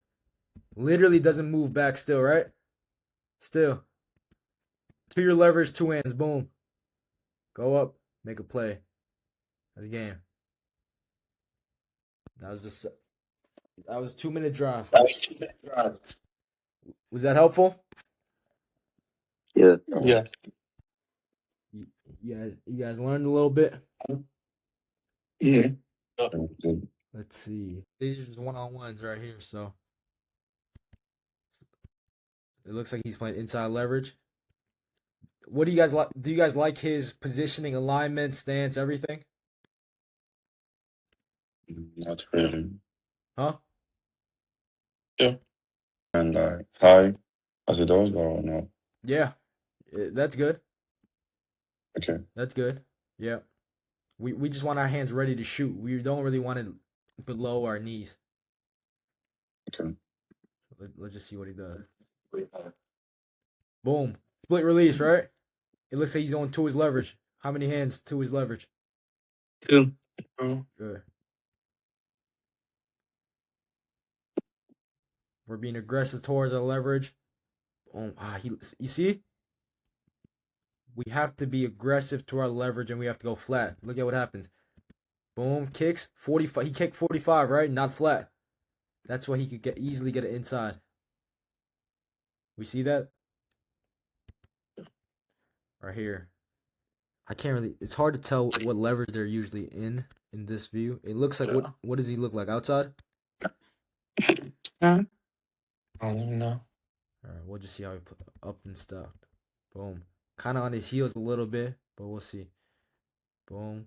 [SPEAKER 1] Literally doesn't move back still, right? Still. To your leverage, 2 hands. Boom. Go up. Make a play. That's the game. That was a 2-minute drive. Was that helpful?
[SPEAKER 5] Yeah.
[SPEAKER 4] Yeah.
[SPEAKER 1] You guys learned a little bit?
[SPEAKER 2] Yeah.
[SPEAKER 1] Let's see. These are just one-on-ones right here, so. It looks like he's playing inside leverage. What do you guys like? Do you guys like his positioning, alignment, stance, everything?
[SPEAKER 3] Not really.
[SPEAKER 1] Huh?
[SPEAKER 3] And high as it does or no?
[SPEAKER 1] Yeah. That's good.
[SPEAKER 3] Okay.
[SPEAKER 1] That's good. Yeah. We just want our hands ready to shoot. We don't really want it below our knees.
[SPEAKER 3] Okay.
[SPEAKER 1] Let's just see what he does. Boom. Split release, right? It looks like he's going to his leverage. How many hands to his leverage?
[SPEAKER 6] 2.
[SPEAKER 1] Good. We're being aggressive towards our leverage. You see? We have to be aggressive to our leverage and we have to go flat. Look at what happens. Boom, kicks 45. He kicked 45, right? Not flat. That's why he could easily get it inside. We see that? Right here. I can't really. It's hard to tell what leverage they're usually in this view. It looks like what does he look like outside?
[SPEAKER 6] Huh?
[SPEAKER 4] I don't even know.
[SPEAKER 1] All right, we'll just see how he put up and stuff. Boom. Kind of on his heels a little bit, but we'll see. Boom.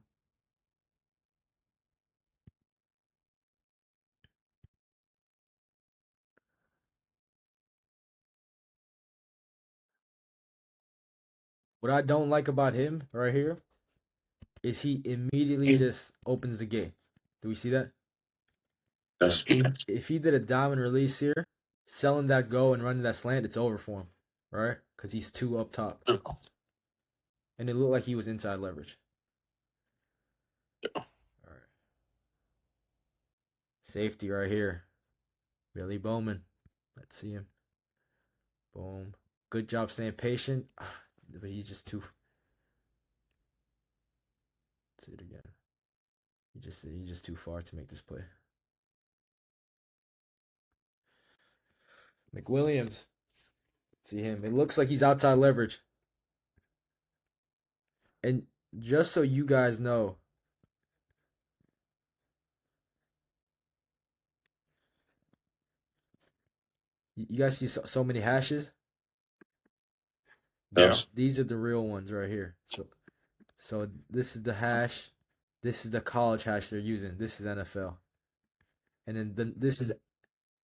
[SPEAKER 1] What I don't like about him right here is he immediately just opens the gate. Do we see that?
[SPEAKER 3] Yes.
[SPEAKER 1] If he did a diamond release here, selling that go and running that slant, it's over for him, right? Because he's too up top. And it looked like he was inside leverage. All right. Safety right here. Billy Bowman. Let's see him. Boom. Good job staying patient. But he's just too. Let's see it again. He's just too far to make this play. McWilliams. Let's see him. It looks like he's outside leverage. And just so you guys know, you guys see so many hashes?
[SPEAKER 3] Yes.
[SPEAKER 1] These are the real ones right here. So this is the hash. This is the college hash they're using. This is NFL. And then this is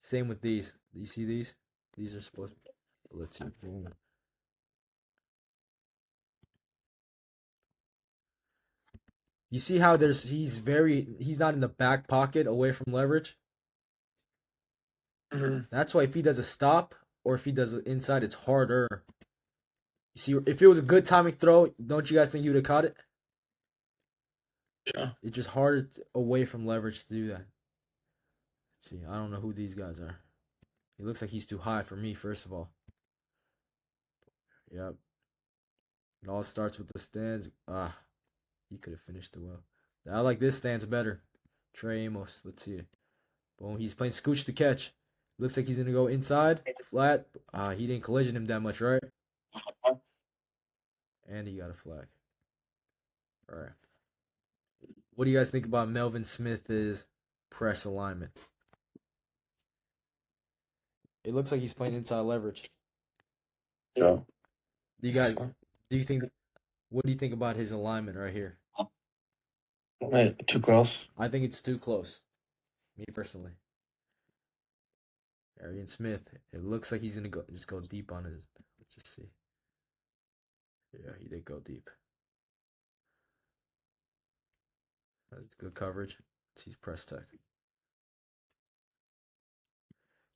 [SPEAKER 1] same with these. Do you see these? These are supposed to be. Let's see. Boom. You see how he's not in the back pocket away from leverage?
[SPEAKER 4] Mhm.
[SPEAKER 1] That's why if he does a stop or if he does it inside, it's harder. You see, if it was a good timing throw, don't you guys think he would have caught it?
[SPEAKER 4] Yeah.
[SPEAKER 1] It's just harder away from leverage to do that. Let's see, I don't know who these guys are. He looks like he's too high for me, first of all. Yep. It all starts with the stands. He could have finished it well. I like this stance better. Trey Amos. Let's see it. Boom. He's playing scooch to catch. Looks like he's gonna go inside. Flat. He didn't collision him that much, right? And he got a flag. Alright. What do you guys think about Melvin Smith's press alignment? It looks like he's playing inside leverage.
[SPEAKER 3] Yeah.
[SPEAKER 1] What do you think about his alignment right here?
[SPEAKER 4] Wait, too close.
[SPEAKER 1] I think it's too close. Me personally. Arian Smith. It looks like he's gonna go deep on his. Let's just see. Yeah, he did go deep. That's good coverage. He's press tech.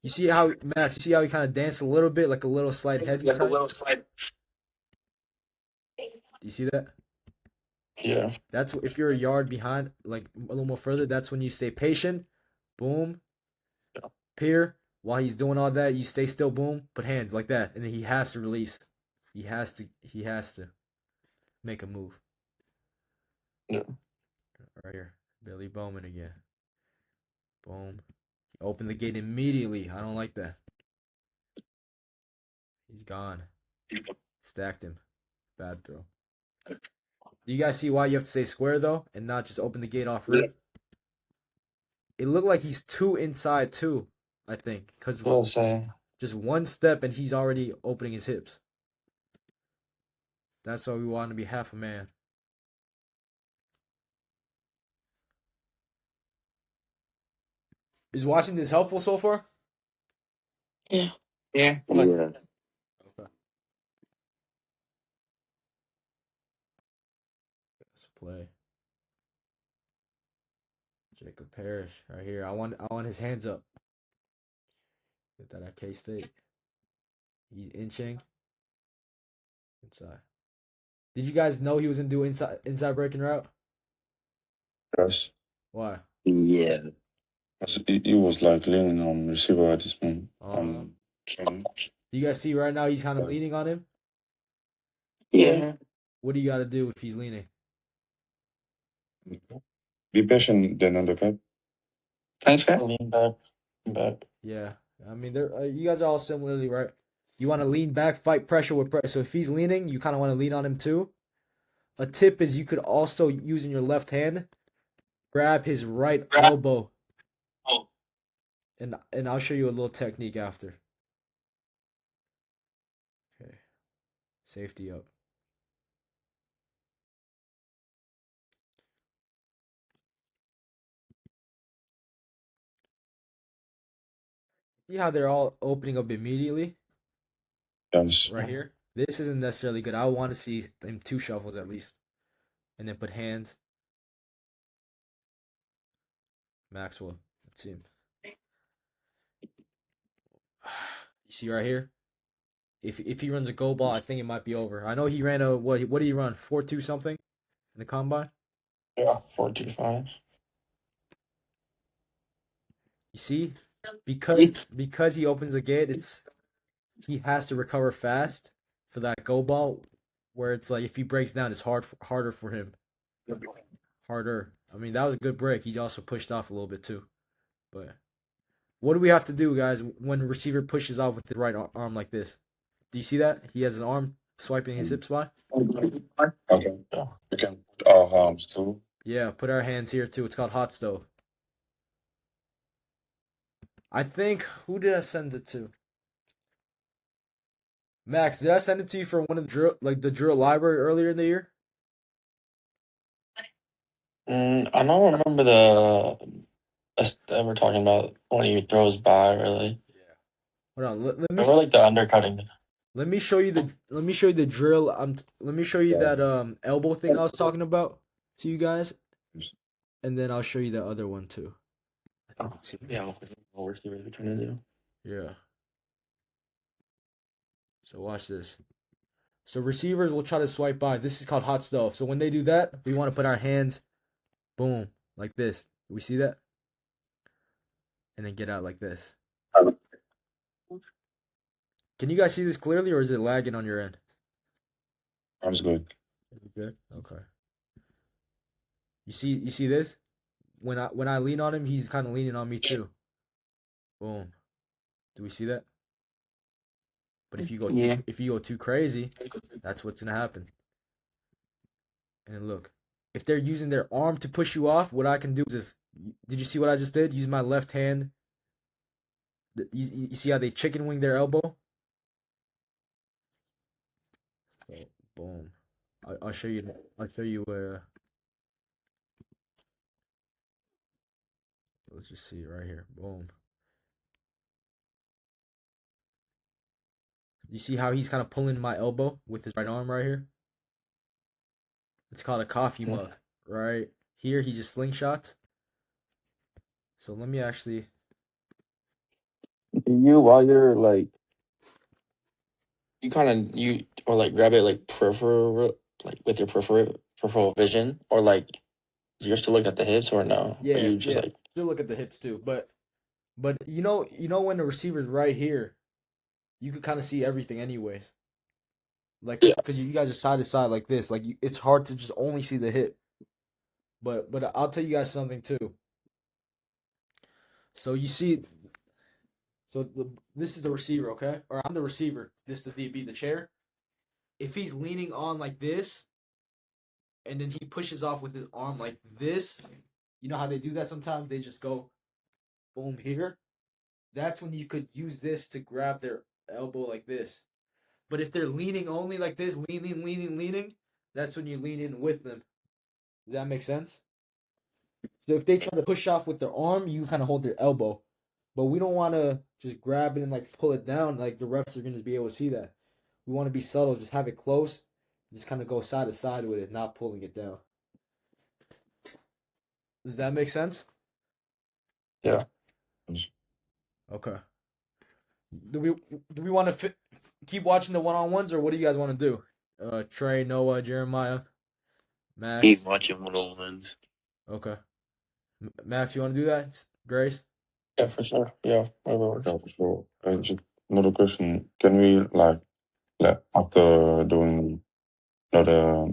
[SPEAKER 1] You see how Max? You see how he kind of danced a little bit, like a little slight hezzy type? Do you see that?
[SPEAKER 4] Yeah.
[SPEAKER 1] That's if you're a yard behind, like a little more further. That's when you stay patient. Boom. Peer. While he's doing all that, you stay still. Boom. Put hands like that, and then he has to release. He has to make a move.
[SPEAKER 4] Yeah.
[SPEAKER 1] Right here, Billy Bowman again. Boom. He opened the gate immediately. I don't like that. He's gone. Stacked him. Bad throw. Do you guys see why you have to stay square though, and not just open the gate off rip? It looked like he's too inside too. I think because
[SPEAKER 4] We'll say.
[SPEAKER 1] just one step and he's already opening his hips. That's why we want to be half a man. Is watching this helpful so far?
[SPEAKER 6] Yeah.
[SPEAKER 5] Yeah.
[SPEAKER 1] Okay. Let's play. Jacob Parrish right here. I want his hands up. Get that at K-State. He's inching. Inside. Did you guys know he was gonna do inside breaking route?
[SPEAKER 3] Yes.
[SPEAKER 1] Why?
[SPEAKER 5] Yeah.
[SPEAKER 3] He was like leaning on receiver at this moment.
[SPEAKER 1] Do you guys see right now he's kind of leaning on him?
[SPEAKER 6] Yeah.
[SPEAKER 1] What do you got to do if he's leaning?
[SPEAKER 3] Be patient then undercut.
[SPEAKER 6] Thanks, sir.
[SPEAKER 4] Lean back. Back.
[SPEAKER 1] Yeah, I mean, you guys are all similarly right. You want to lean back, fight pressure with pressure. So if he's leaning, you kind of want to lean on him too. a tip is you could also, using your left hand, grab his right elbow. And I'll show you a little technique after. Okay. Safety up. See how they're all opening up immediately?
[SPEAKER 3] Yes.
[SPEAKER 1] Right here? This isn't necessarily good. I want to see them 2 shuffles at least. And then put hands. Maxwell. Let's see him. You see right here? If he runs a go ball, I think it might be over. I know he ran a what did he run? 4.2 something in the combine?
[SPEAKER 4] Yeah, 4.25.
[SPEAKER 1] You see? Because he opens the gate, he has to recover fast for that go ball, where it's like if he breaks down, it's harder for him. Harder. I mean, that was a good break. He also pushed off a little bit too. But what do we have to do, guys, when the receiver pushes off with the right arm like this? Do you see that? He has his arm swiping his hip spot.
[SPEAKER 3] Okay.
[SPEAKER 4] Yeah.
[SPEAKER 3] We can put our arms too.
[SPEAKER 1] Yeah, put our hands here too. It's called hot stove. I think, who did I send it to? Max, did I send it to you for one of the drill library earlier in the year?
[SPEAKER 4] I don't remember us ever talking about when he throws by, really.
[SPEAKER 1] Yeah. Hold on. Let
[SPEAKER 4] I really like the undercutting.
[SPEAKER 1] Let me show you the drill. Let me show you that elbow thing I was talking about to you guys, and then I'll show you the other one too.
[SPEAKER 4] Yeah, what receivers we're trying to do.
[SPEAKER 1] Yeah. So watch this. So receivers will try to swipe by. This is called hot stove. So when they do that, we want to put our hands, boom, like this. We see that? And then get out like this. Can you guys see this clearly, or is it lagging on your end?
[SPEAKER 3] Sounds good.
[SPEAKER 1] Good. Okay. You see this? When I lean on him, he's kind of leaning on me too. Boom. Do we see that? But if you go too crazy, that's what's gonna happen. And look, if they're using their arm to push you off, what I can do is, did you see what I just did? Use my left hand. You see how they chicken wing their elbow? Okay, boom. I'll show you. I'll show you where. Let's just see it right here. Boom. You see how he's kind of pulling my elbow with his right arm right here? It's called a coffee mug, right? Here he just slingshots. So let me actually.
[SPEAKER 4] While you're like, you grab it like peripheral, like with your peripheral vision, or like you're still looking at the hips, or no?
[SPEAKER 1] Yeah,
[SPEAKER 4] Or you just like,
[SPEAKER 1] still look at the hips too, but you know when the receiver's right here, you could kind of see everything anyways. Like,
[SPEAKER 4] Yeah.
[SPEAKER 1] because you guys are side to side like this, like it's hard to just only see the hip. But I'll tell you guys something too. So you see, this is the receiver, okay? Or I'm the receiver. This is the DB, the chair. If he's leaning on like this, and then he pushes off with his arm like this, you know how they do that sometimes? They just go, boom, here. That's when you could use this to grab their elbow like this. But if they're leaning only like this, leaning, that's when you lean in with them. Does that make sense? So if they try to push off with their arm, you kind of hold their elbow. But we don't want to just grab it and like pull it down. Like the refs are going to be able to see that. We want to be subtle, just have it close, just kind of go side to side with it, not pulling it down. Does that make sense?
[SPEAKER 4] yeah.
[SPEAKER 1] Okay. Do we want to keep watching the one-on-ones, or what do you guys want to do? Trey, Noah, Jeremiah, Max.
[SPEAKER 5] Keep watching one-on-ones.
[SPEAKER 1] Okay. Max, you want to do that? Grace?
[SPEAKER 4] Yeah, for sure. Yeah, whatever works.
[SPEAKER 3] Yeah, for sure. Just another question. Can we like after doing another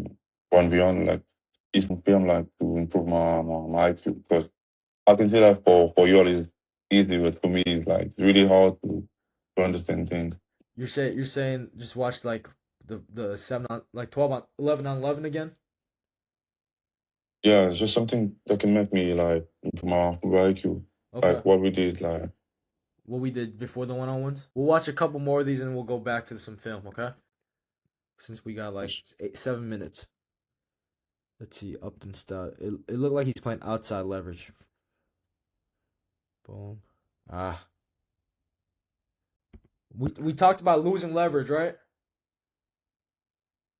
[SPEAKER 3] 1v1 like decent film like to improve my IQ? Because I can say that for you all is easy, but for me it's like it's really hard to understand things.
[SPEAKER 1] You're saying just watch like the 7 on like 12 on 11 on 11 again?
[SPEAKER 3] Yeah, it's just something that can make me like improve my IQ.
[SPEAKER 1] Okay.
[SPEAKER 3] Like what we did, like
[SPEAKER 1] What we did before the one-on-ones. We'll watch a couple more of these and we'll go back to some film, okay? Since we got like 7 minutes. Let's see, Upton style. It looked like he's playing outside leverage. Boom. Ah. We talked about losing leverage, right?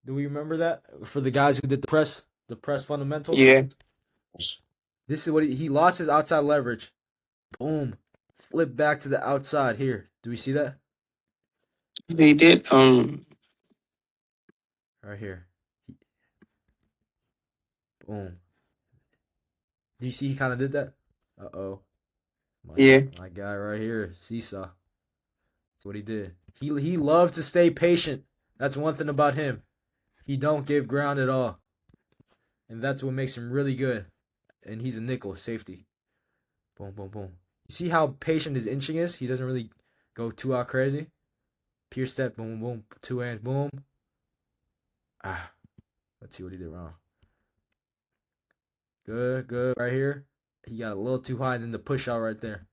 [SPEAKER 1] Do we remember that? For the guys who did the press fundamentals?
[SPEAKER 6] Yeah.
[SPEAKER 1] This is what he lost his outside leverage. Boom. Flip back to the outside here. Do we see that?
[SPEAKER 6] He did.
[SPEAKER 1] Right here. Boom. Do you see he kind of did that? Uh-oh.
[SPEAKER 6] Yeah.
[SPEAKER 1] My guy right here, Seesaw. That's what he did. He loves to stay patient. That's one thing about him. He don't give ground at all. And that's what makes him really good. And he's a nickel safety. Boom, boom, boom. You see how patient his inching is? He doesn't really go too out crazy. Pierce step, boom, boom, 2 hands, boom. Ah, let's see what he did wrong. Good, good. Right here, he got a little too high and then the push out right there.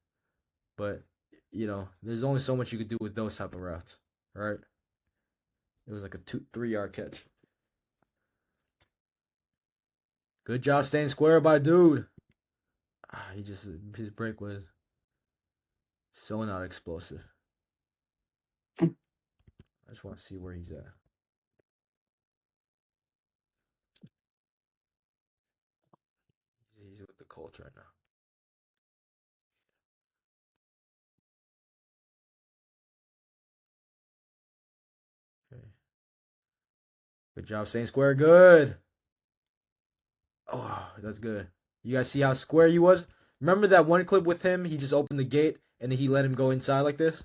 [SPEAKER 1] But, you know, there's only so much you could do with those type of routes, right? It was like a 3 yard catch. Good job staying square by dude. Ah, his break was so not explosive. I just want to see where he's at. He's with the Colts right now. Okay. Good job staying square. Good. Oh, that's good. You guys see how square he was? Remember that one clip with him? He just opened the gate and then he let him go inside like this.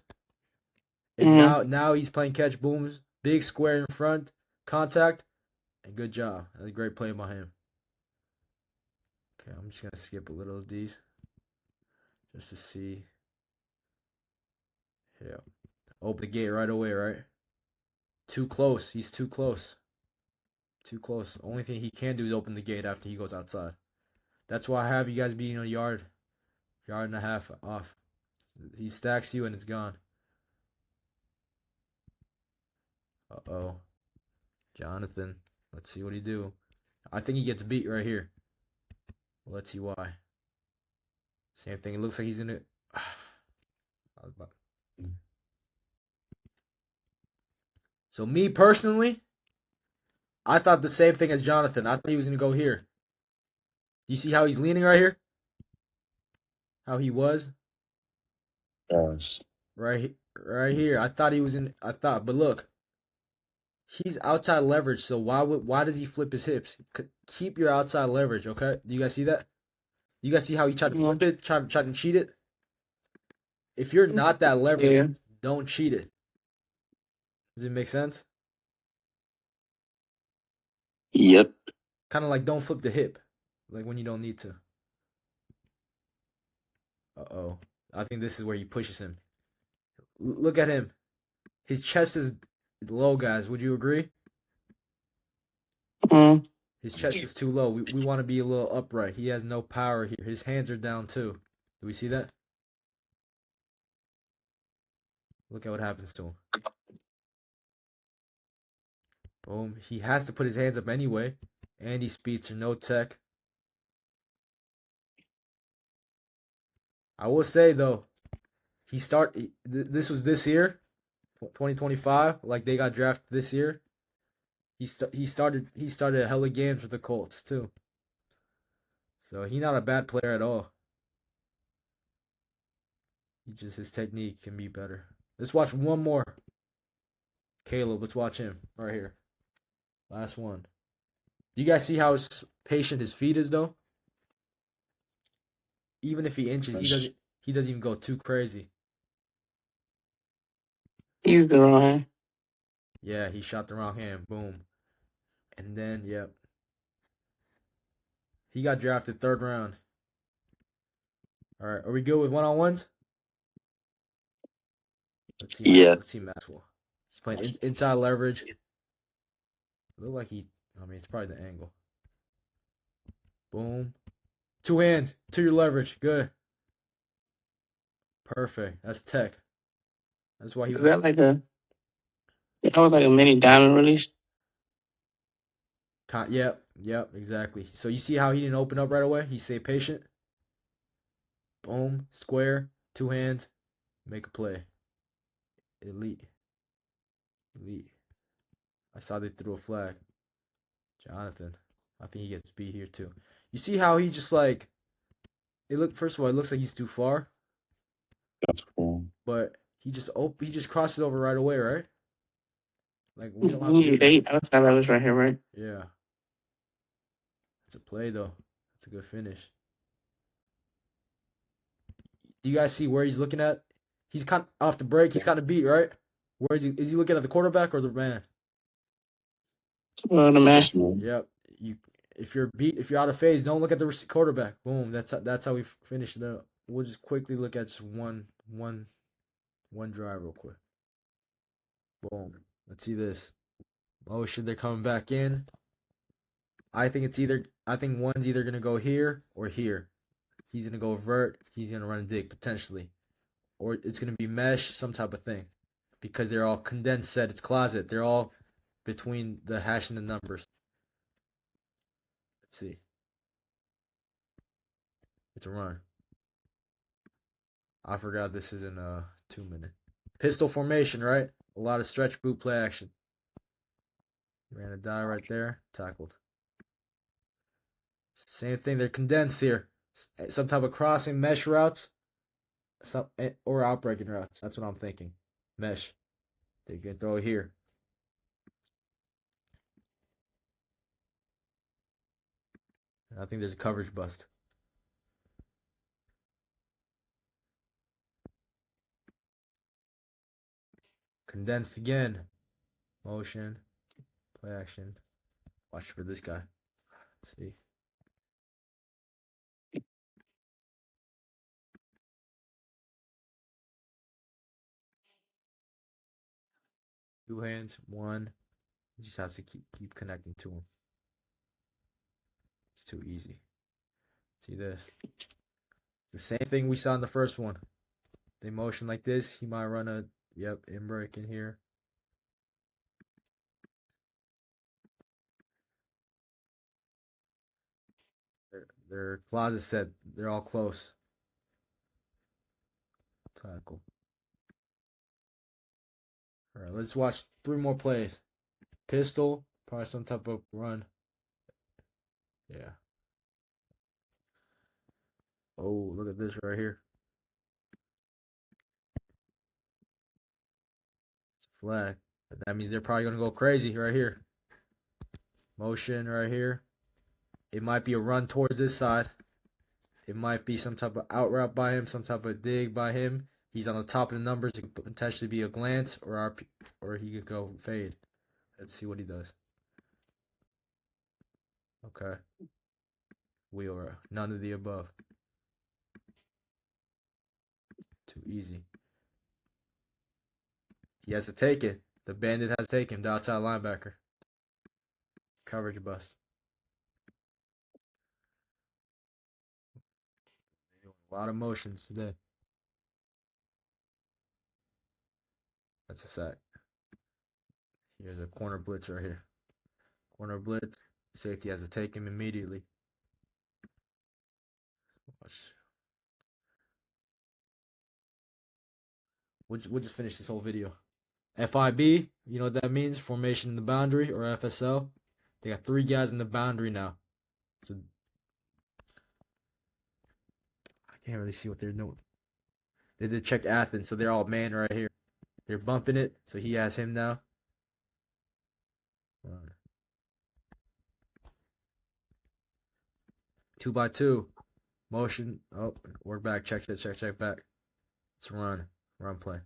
[SPEAKER 1] And now he's playing catch booms, big square in front, contact, and good job. That's a great play by him. Okay, I'm just gonna skip a little of these just to see. Yeah, open the gate right away, right? Too close. He's too close. Too close. Only thing he can do is open the gate after he goes outside. That's why I have you guys being a yard and a half off. He stacks you and it's gone. Uh-oh. Jonathan. Let's see what he do. I think he gets beat right here. Let's see why. Same thing. It looks like he's gonna. So me personally, I thought the same thing as Jonathan. I thought he was gonna go here. You see how he's leaning right here? How he was?
[SPEAKER 3] yes.
[SPEAKER 1] Right here. I thought he was in. But look, he's outside leverage. So why does he flip his hips? Keep your outside leverage, okay? Do you guys see that? You guys see how he tried to flip it, tried to cheat it? If you're not that leverage, don't cheat it. Does it make sense?
[SPEAKER 5] Yep.
[SPEAKER 1] Kind of like don't flip the hip, like when you don't need to. Uh-oh. I think this is where he pushes him. Look at him. His chest is low, guys. Would you agree? His chest is too low. We want to be a little upright. He has no power here. His hands are down too. Do we see that? Look at what happens to him. Boom. He has to put his hands up anyway. Andy Speedster, no tech. I will say though, this was this year, 2025. Like they got drafted this year. He started a hella games with the Colts too. So he's not a bad player at all. His technique can be better. Let's watch one more. Caleb, let's watch him right here. Last one. Do you guys see how patient his feet is though? Even if he inches, he doesn't even go too crazy.
[SPEAKER 6] He's the wrong.
[SPEAKER 1] Yeah, he shot the wrong hand. Boom. And then, yep. He got drafted 3rd round. All right, are we good with one-on-ones? Let's see.
[SPEAKER 5] Yeah.
[SPEAKER 1] Let's see Maxwell. He's playing inside leverage. Look like I mean, it's probably the angle. Boom. 2 hands to your leverage. Good. Perfect. That's tech. That's why he
[SPEAKER 6] Is that like a that was like a mini diamond release?
[SPEAKER 1] Yep, exactly. So you see how he didn't open up right away? He stayed patient. Boom. Square. 2 hands. Make a play. Elite. Elite. I saw they threw a flag. Jonathan. I think he gets beat here too. You see how he just like first of all, it looks like he's too far,
[SPEAKER 3] That's cool.
[SPEAKER 1] but he just crosses over right away, right? Like we don't have to
[SPEAKER 6] Mm-hmm.
[SPEAKER 1] do that.
[SPEAKER 6] Outside that was right here, right?
[SPEAKER 1] Yeah. It's a play though. It's a good finish. Do you guys see where he's looking at? He's kind of off the break. He's kind of beat, right? Where is he? Is he looking at the quarterback or the man?
[SPEAKER 6] The man.
[SPEAKER 3] That's cool.
[SPEAKER 1] Yep. If you're out of phase, don't look at the quarterback. Boom. That's how we finish it up. We'll just quickly look at just one drive real quick. Boom. Let's see this. Motion. They're coming back in. I think one's either gonna go here or here. He's gonna go vert. He's gonna run a dig potentially, or it's gonna be mesh, some type of thing, because they're all condensed set. It's closet. They're all between the hash and the numbers. Let's see. It's a run. I forgot this is in 2 minutes. Pistol formation, right? A lot of stretch boot play action. Ran a die right there. Tackled. Same thing. They're condensed here. Some type of crossing mesh routes. Or outbreaking routes. That's what I'm thinking. Mesh. They can throw it here. I think there's a coverage bust. Condensed again. Motion. Play action. Watch for this guy. Let's see. Two hands. One. He just has to keep connecting to him. It's too easy. See this? It's the same thing we saw in the first one. They motion like this. He might run a in break in here. Their closet set. They're all close. Tackle. All right, let's watch 3 more plays. Pistol, probably some type of run. Yeah. Oh, look at this right here. It's a flag. That means they're probably going to go crazy right here. Motion right here. It might be a run towards this side. It might be some type of out route by him, some type of dig by him. He's on the top of the numbers. It could potentially be a glance or he could go fade. Let's see what he does. Okay. Wheel route. None of the above. Too easy. He has to take it. The bandit has to take him. The outside linebacker. Coverage bust. A lot of motions today. That's a sack. Here's a corner blitz right here. Corner blitz. Safety has to take him immediately. Watch. We'll just finish this whole video. FIB, you know what that means? Formation in the boundary, or FSL. They got 3 guys in the boundary now. So I can't really see what they're doing. They did check Athens, so they're all man right here. They're bumping it, so he has him now. 2x2. Motion. Oh, work back. Check back. Let's run. Run play.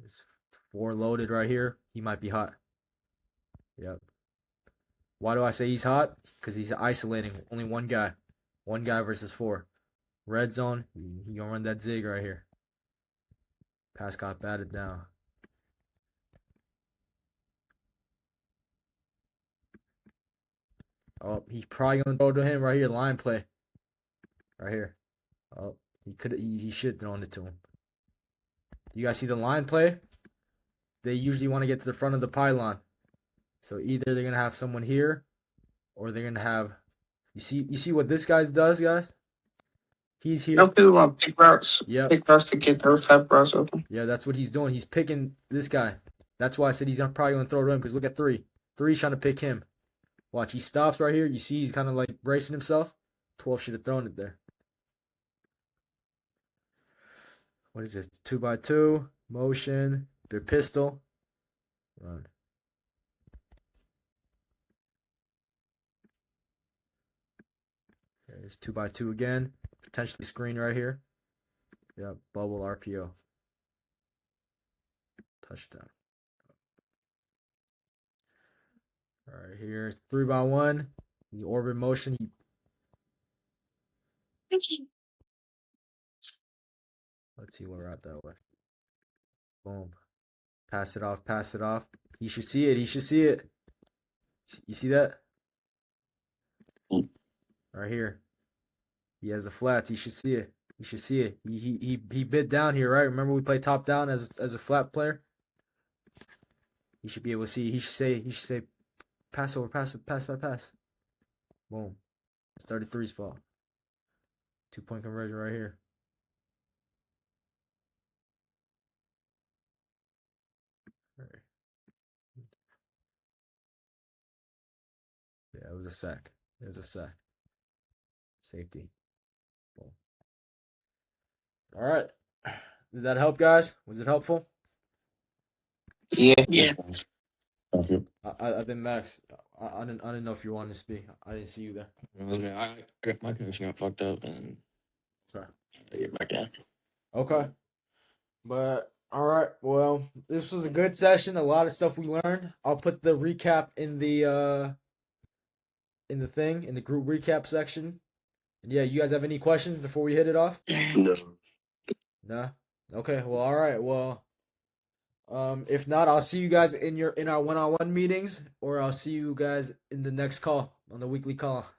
[SPEAKER 1] It's 4 loaded right here. He might be hot. Yep. Why do I say he's hot? Because he's isolating only one guy. One guy versus 4. Red zone. He gonna run that zig right here. Pass got batted down. Oh, he's probably gonna throw to him right here. Line play. Right here. Oh, he should have thrown it to him. You guys see the line play? They usually want to get to the front of the pylon. So either they're gonna have someone here, or they're gonna have. You see what this guy does, guys? He's here.
[SPEAKER 6] No people want pick routes.
[SPEAKER 1] Yep.
[SPEAKER 6] Pick routes to get those type routes open.
[SPEAKER 1] Yeah, that's what he's doing. He's picking this guy. That's why I said he's probably gonna throw to him, because look at 3. 3's trying to pick him. Watch, he stops right here. You see he's kind of like bracing himself. 12 should have thrown it there. What is it? 2x2. Motion. Their pistol. Run. Okay, it's 2x2 again. Potentially screen right here. Yep, bubble RPO. Touchdown. All right, here 3x1. The orbit motion. Let's see where we're at that way. Boom. Pass it off. Pass it off. He should see it. He should see it. You see that? Right here. He has the flats. He should see it. He should see it. He bid down here, right? Remember we play top down as a flat player? He should be able to see. He should say pass over, pass. Boom. It's 33's fault. 2-point conversion right here. All right. Yeah, it was a sack. It was a sack. Safety. Boom. All right. Did that help, guys? Was it helpful?
[SPEAKER 6] Yeah.
[SPEAKER 3] Thank you.
[SPEAKER 1] I think Max. I didn't know if you wanted to speak. I didn't see you there.
[SPEAKER 4] My connection got fucked up, and
[SPEAKER 1] Okay.
[SPEAKER 4] I get back in.
[SPEAKER 1] Okay. But all right. Well, this was a good session. A lot of stuff we learned. I'll put the recap in the group recap section. And yeah, you guys have any questions before we hit it off?
[SPEAKER 5] No.
[SPEAKER 1] Nah. Okay. Well, all right. Well, if not, I'll see you guys in our one-on-one meetings, or I'll see you guys in the next call on the weekly call.